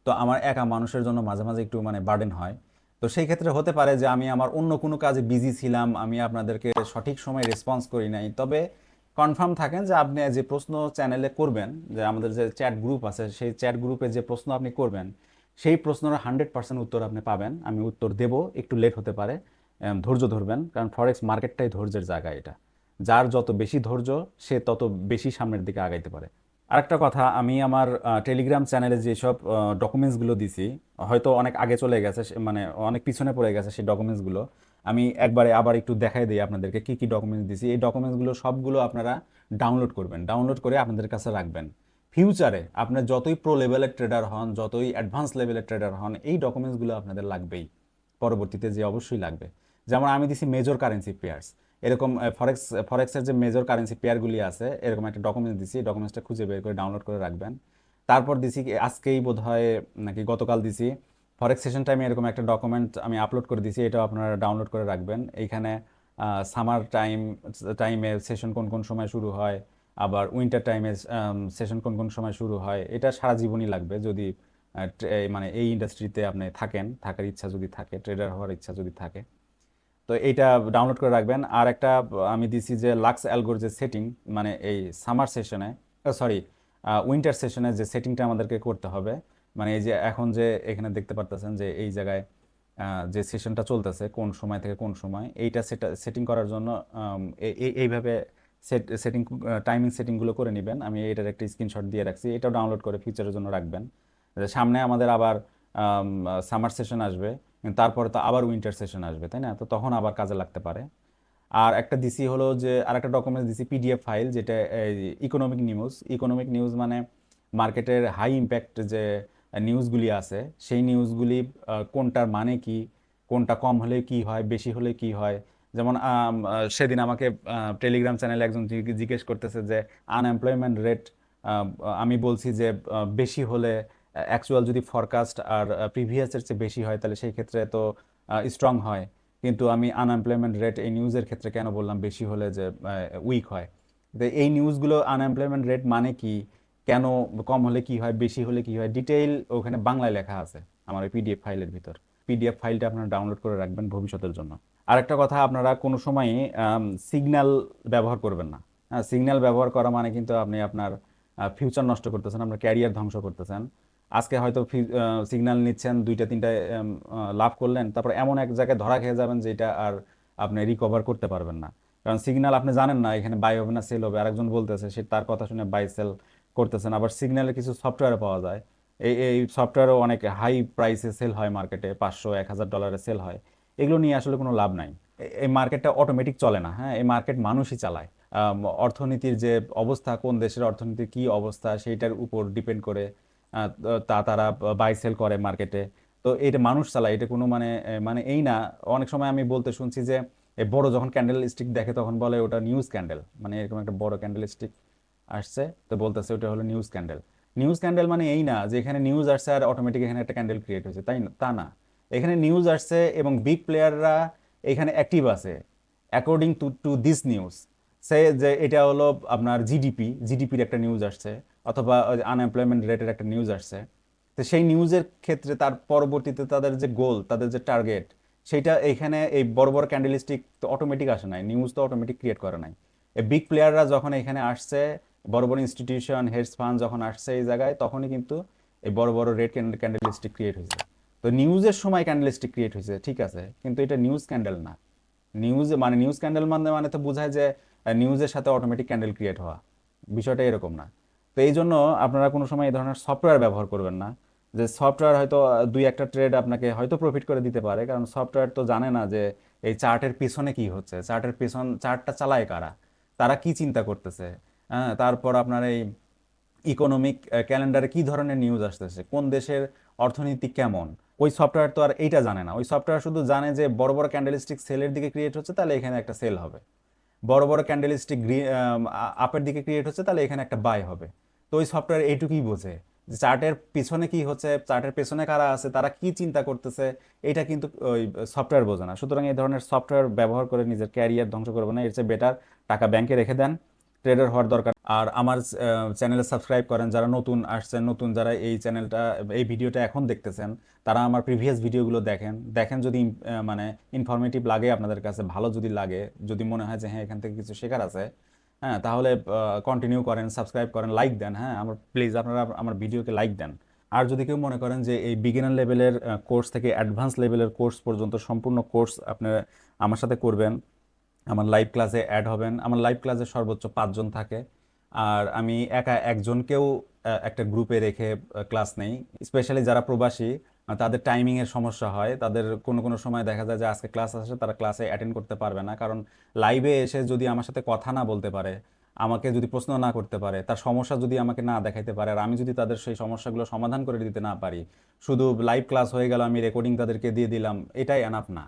তো আমার একা মানুষের জন্য মাঝে মাঝে একটু মানে বার্ডেন হয়। তো সেই ক্ষেত্রে হতে পারে যে আমি আমার অন্য কোনো কাজে বিজি ছিলাম, আমি আপনাদেরকে সঠিক সময় রেসপন্স করি নাই। তবে কনফার্ম থাকেন যে আপনি যে প্রশ্ন চ্যানেলে করবেন, যে আমাদের যে চ্যাট গ্রুপ আছে সেই চ্যাট গ্রুপে যে প্রশ্ন আপনি করবেন, সেই প্রশ্নের 100% উত্তর আপনি পাবেন। আমি উত্তর দেব, একটু লেট হতে পারে, ধৈর্য ধরবেন, কারণ ফরেক্স মার্কেটটাই ধৈর্যের জায়গা। এটা যার যত বেশি ধৈর্য সে তত বেশি সামনের দিকে আগাইতে পারে। আরেকটা কথা, আমি আমার টেলিগ্রাম চ্যানেলে যেসব ডকুমেন্টসগুলো দিছি, হয়তো অনেক আগে চলে গেছে, মানে অনেক পিছনে পড়ে গেছে সেই ডকুমেন্টসগুলো, আমি একবারে আবার একটু দেখাই দিই আপনাদেরকে কি কি ডকুমেন্টস দিছি। এই ডকুমেন্টসগুলো সবগুলো আপনারা ডাউনলোড করবেন, ডাউনলোড করে আপনাদের কাছে রাখবেন। ফিউচারে আপনার যতই প্রো লেভেলের ট্রেডার হন, যতই অ্যাডভান্স লেভেলের ট্রেডার হন, এই ডকুমেন্টসগুলো আপনাদের লাগবেই, পরবর্তীতে যে অবশ্যই লাগবে। যেমন আমি দিছি মেজর কারেন্সি পেয়ার্স, এরকম ফরেক্সের যে মেজর কারেন্সি পেয়ারগুলি আছে এরকম একটা ডকুমেন্টস দিছি, ডকুমেন্টসটা খুঁজে বের করে ডাউনলোড করে রাখবেন। তারপর দিছি আজকেই বোধ হয় নাকি গতকাল দিছি ফরেক্স সেশন টাইমে এরকম একটা ডকুমেন্ট আমি আপলোড করে দিছি, এটাও আপনারা ডাউনলোড করে রাখবেন। এইখানে সামার টাইমে সেশন কোন কোন সময় শুরু হয়, আবার উইন্টার টাইমে সেশন কোন কোন সময় শুরু হয়, এটা সারা জীবনই লাগবে যদি মানে এই ইন্ডাস্ট্রিতে আপনি থাকার ইচ্ছা যদি থাকে, ট্রেডার হওয়ার ইচ্ছা যদি থাকে। তো এইটা ডাউনলোড করে রাখবেন। আর একটা আমি দিছি যে লাক্স অ্যালগোর যে সেটিং, মানে এই সামার সেশনে, সরি উইন্টার সেশনে যে সেটিংটা আমাদেরকে করতে হবে, মানে এই যে এখন যে এখানে দেখতে পারতেছেন যে এই জায়গায় যে সেশনটা চলতেছে কোন সময় থেকে কোন সময়, এইটা সেটিং করার জন্য এইভাবে সেটিং টাইমিং সেটিংগুলো করে নেবেন। আমি এটার একটা স্ক্রিনশট দিয়ে রাখছি, এটাও ডাউনলোড করে ফিউচারের জন্য রাখবেন। সামনে আমাদের আবার সামার সেশন আসবে, তারপরে তো আবার উইন্টার সেশন আসবে, তাই না? তো তখন আবার কাজে লাগতে পারে। আর একটা দিসি হলো যে আর একটা ডকুমেন্টস দিসি পিডিএফ ফাইল, যেটা ইকোনমিক নিউজ মানে মার্কেটের হাই ইম্প্যাক্ট যে নিউজগুলি আছে, সেই নিউজগুলি কোনটার মানে কি, কোনটা কম হলে কি হয়, বেশি হলে কি হয়। যেমন সেদিন আমাকে টেলিগ্রাম চ্যানেলে একজন জিজ্ঞেস করতেছে যে আনএমপ্লয়মেন্ট রেট, আমি বলছি যে বেশি হলে, অ্যাকচুয়াল যদি ফরকাস্ট আর প্রিভিয়াসের চেয়ে বেশি হয় তাহলে সেই ক্ষেত্রে তো স্ট্রং হয়, কিন্তু আমি আনএমপ্লয়মেন্ট রেট এই নিউজের ক্ষেত্রে কেন বললাম বেশি হলে যে উইক হয়। তো এই নিউজগুলো আনএমপ্লয়মেন্ট রেট মানে কি, কেন কম হলে কি হয়, বেশি হলে কি হয়, ডিটেইল ওখানে বাংলায় লেখা আছে আমার ওই পিডিএফ ফাইলের ভিতর। পিডিএফ ফাইলটা আপনারা ডাউনলোড করে রাখবেন ভবিষ্যতের জন্য। আরেকটা কথা, আপনারা কোনো সময়ই সিগন্যাল ব্যবহার করবেন না। হ্যাঁ, সিগন্যাল ব্যবহার করা মানে কিন্তু আপনি আপনার ফিউচার নষ্ট করতেছেন, আপনার ক্যারিয়ার ধ্বংস করতেছেন। আজকে হয়তো সিগন্যাল নিচ্ছেন, দুইটা তিনটা লাভ করলেন, তারপর এমন এক জায়গায় ধরা খেয়ে যাবেন যেটা আর আপনি রিকভার করতে পারবেন না। কারণ সিগন্যাল আপনি জানেন না এখানে বাই হবে না সেল হবে, আরেকজন বলতেছে, সে তার কথা শুনে বাই সেল করতেছেন। আবার সিগন্যালের কিছু সফটওয়্যার পাওয়া যায়, এই সফটওয়্যারও অনেক হাই প্রাইসে সেল হয়, মার্কেটে 500-1000 ডলারে সেল হয়। এগুলো নিয়ে আসলে কোনো লাভ নাই। এই মার্কেটটা অটোমেটিক চলে না, হ্যাঁ, এই মার্কেট মানুষই চালায়। অর্থনীতির যে অবস্থা, কোন দেশের অর্থনীতির কি অবস্থা সেইটার উপর ডিপেন্ড করে তারা বাই সেল করে মার্কেটে। তো এটা মানুষ চালায়, এটা কোনো মানে মানে এই না। অনেক সময় আমি বলতে শুনছি যে এই বড় যখন ক্যান্ডেল স্টিক দেখে তখন বলে ওটা নিউজ ক্যান্ডেল, মানে এরকম একটা বড় ক্যান্ডেল স্টিক আসছে তো বলতেছে ওটা হলো নিউজ ক্যান্ডেল। নিউজ ক্যান্ডেল মানে এই না যে এখানে নিউজ আসছে আর অটোমেটিক এখানে একটা ক্যান্ডেল ক্রিয়েট হয়েছে, তাই না? তা না, এখানে নিউজ আসছে এবং বিগ প্লেয়াররা এখানে অ্যাক্টিভ আছে according to to this news. সে যে এটা হলো আপনার জিডিপির একটা নিউজ আসছে, অথবা আনএমপ্লয়মেন্ট রেটের একটা নিউজ আসছে। তো সেই নিউজের ক্ষেত্রে তার পরবর্তীতে তাদের যে গোল, তাদের যে টার্গেট, সেইটা এইখানে এই বড় বড় ক্যান্ডেলিস্টিক তো অটোমেটিক আসে নাই, নিউজ তো অটোমেটিক ক্রিয়েট করে নাই। এই বিগ প্লেয়াররা যখন এখানে আসছে, বড় বড় ইনস্টিটিউশন হেডস ফান্ড যখন আসছে এই জায়গায়, তখনই কিন্তু এই বড় বড় রেড ক্যান্ডেলস্টিক ক্রিয়েট হয়েছে। তো নিউজের সময় ক্যান্ডেলস্টিক ক্রিয়েট হয়েছে, ঠিক আছে, কিন্তু এটা নিউজ ক্যান্ডেল না। নিউজ ক্যান্ডেল মানে তো বোঝায় যে নিউজের সাথে অটোমেটিক ক্যান্ডেল ক্রিয়েট হওয়া, বিষয়টা এরকম না। তো এই জন্য আপনারা কোনো সময় এই ধরনের সফটওয়্যার ব্যবহার করবেন না, যে সফটওয়্যার হয়তো দুই একটা ট্রেড আপনাকে হয়তো প্রফিট করে দিতে পারে, কারণ সফটওয়্যার তো জানে না যে এই চার্টের পিছনে কি হচ্ছে, চার্টটা চালায় কারা, তারা কি চিন্তা করতেছে। হ্যাঁ, তারপর আপনার এই ইকোনমিক ক্যালেন্ডারে কি ধরনের নিউজ আসতেছে, কোন দেশের অর্থনীতি কেমন, ওই সফটওয়্যার তো আর এইটা জানে না। ওই সফটওয়্যার শুধু জানে যে বড় বড় ক্যান্ডেলস্টিক সেলের দিকে ক্রিয়েট হচ্ছে, তাহলে এখানে একটা সেল হবে, বড় বড় ক্যান্ডেলস্টিক আপের দিকে ক্রিয়েট হচ্ছে, তাহলে এখানে একটা বাই হবে। তো ওই সফটওয়্যার এইটুকুই বোঝে যে চার্টের পিছনে কি হচ্ছে, চার্টের পেছনে কারা আছে, তারা কি চিন্তা করতেছে, এটা কিন্তু ওই সফটওয়্যার বোঝে না। সুতরাং এই ধরনের সফটওয়্যার ব্যবহার করে নিজের ক্যারিয়ার ধ্বংস করবে না, এর চেয়ে বেটার টাকা ব্যাংকে রেখে দেন, ট্রেডার হওয়ার দরকার। আর আমার চ্যানেলে সাবস্ক্রাইব করেন, যারা নতুন আসছেন, নতুন যারা এই ভিডিওটা এখন দেখতেছেন, তারা আমার প্রিভিয়াস ভিডিওগুলো দেখেন দেখেন, যদি মানে ইনফরমেটিভ লাগে আপনাদের কাছে, ভালো যদি লাগে, যদি মনে হয় যে হ্যাঁ এখান থেকে কিছু শেখার আছে, হ্যাঁ, তাহলে কন্টিনিউ করেন, সাবস্ক্রাইব করেন, লাইক দেন। হ্যাঁ, প্লিজ আপনারা আমার ভিডিওকে লাইক দেন। আর যদি কেউ মনে করেন যে এই বিগিনার লেভেলের কোর্স থেকে অ্যাডভান্স লেভেলের কোর্স পর্যন্ত সম্পূর্ণ কোর্স আপনারা আমার সাথে করবেন, আমার লাইভ ক্লাসে অ্যাড হবেন। আমার লাইভ ক্লাসে সর্বোচ্চ 5 জন থাকে, আর আমি একা একজনকেও একটা গ্রুপে রেখে ক্লাস নেই। স্পেশালি যারা প্রবাসী, তাদের টাইমিংয়ের সমস্যা হয়, তাদের কোনো কোনো সময় দেখা যায় যে আজকে ক্লাস আসে, তারা ক্লাসে অ্যাটেন্ড করতে পারবে না, কারণ লাইভে এসে যদি আমার সাথে কথা না বলতে পারে, আমাকে যদি প্রশ্ন না করতে পারে, তার সমস্যা যদি আমাকে না দেখাইতে পারে, আর আমি যদি তাদের সেই সমস্যাগুলো সমাধান করে দিতে না পারি, শুধু লাইভ ক্লাস হয়ে গেল, আমি রেকর্ডিং তাদেরকে দিয়ে দিলাম, এটাই এনাফ না।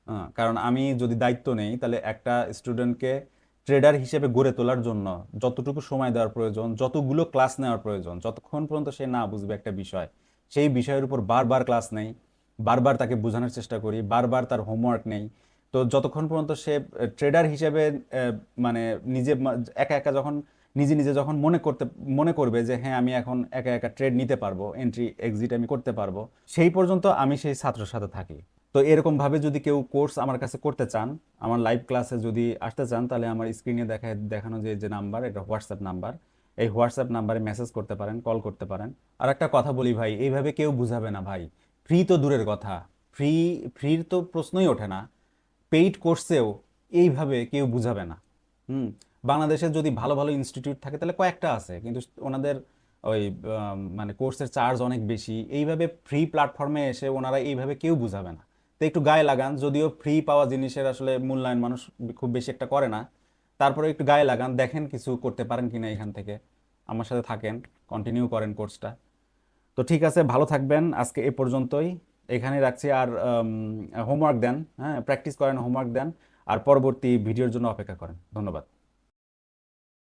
হ্যাঁ, কারণ আমি যদি দায়িত্ব নেই, তাহলে একটা স্টুডেন্টকে ট্রেডার হিসেবে গড়ে তোলার জন্য যতটুকু সময় দেওয়ার প্রয়োজন, যতগুলো ক্লাস নেওয়ার প্রয়োজন, যতক্ষণ পর্যন্ত সে না বুঝবে একটা বিষয়, সেই বিষয়ের উপর বারবার ক্লাস নেই, বারবার তাকে বোঝানোর চেষ্টা করি, বারবার তার হোমওয়ার্ক নেই। তো যতক্ষণ পর্যন্ত সে ট্রেডার হিসেবে মানে নিজে একা একা যখন নিজে নিজে যখন মনে করবে যে হ্যাঁ আমি এখন একা একা ট্রেড নিতে পারবো, এন্ট্রি এক্সিট আমি করতে পারবো, সেই পর্যন্ত আমি সেই ছাত্রের সাথে থাকি। তো এরকমভাবে যদি কেউ কোর্স আমার কাছে করতে চান, আমার লাইভ ক্লাসে যদি আসতে চান, তাহলে আমার স্ক্রিনে দেখানো যে নাম্বার, এটা হোয়াটসঅ্যাপ নাম্বার, এই হোয়াটসঅ্যাপ নাম্বারে মেসেজ করতে পারেন, কল করতে পারেন। আর একটা কথা বলি ভাই, এইভাবে কেউ বুঝাবে না ভাই। ফ্রি তো দূরের কথা, ফ্রি ফ্রির তো প্রশ্নই ওঠে না। পেইড কোর্সেও এইভাবে কেউ বুঝাবে না। হুম। বাংলাদেশে যদি ভালো ভালো ইনস্টিটিউট থাকে তাহলে কয়েকটা আছে, কিন্তু ওনাদের ওই মানে কোর্সের চার্জ অনেক বেশি। এইভাবে ফ্রি প্ল্যাটফর্মে এসে ওনারা এইভাবে কেউ বুঝাবে না। তো একটু গায়ে লাগান, যদিও ফ্রি পাওয়া জিনিসের আসলে মূল্যায়ন মানুষ খুব বেশি একটা করে না, তারপরে একটু গায়ে লাগান, দেখেন কিছু করতে পারেন কিনা এখান থেকে, আমার সাথে থাকেন, কন্টিনিউ করেন কোর্সটা। তো ঠিক আছে, ভালো থাকবেন, আজকে এ পর্যন্তই, এখানে রাখছি। আর হোমওয়ার্ক দেন, হ্যাঁ, প্র্যাকটিস করেন, হোমওয়ার্ক দেন, আর পরবর্তী ভিডিওর জন্য অপেক্ষা করেন। ধন্যবাদ।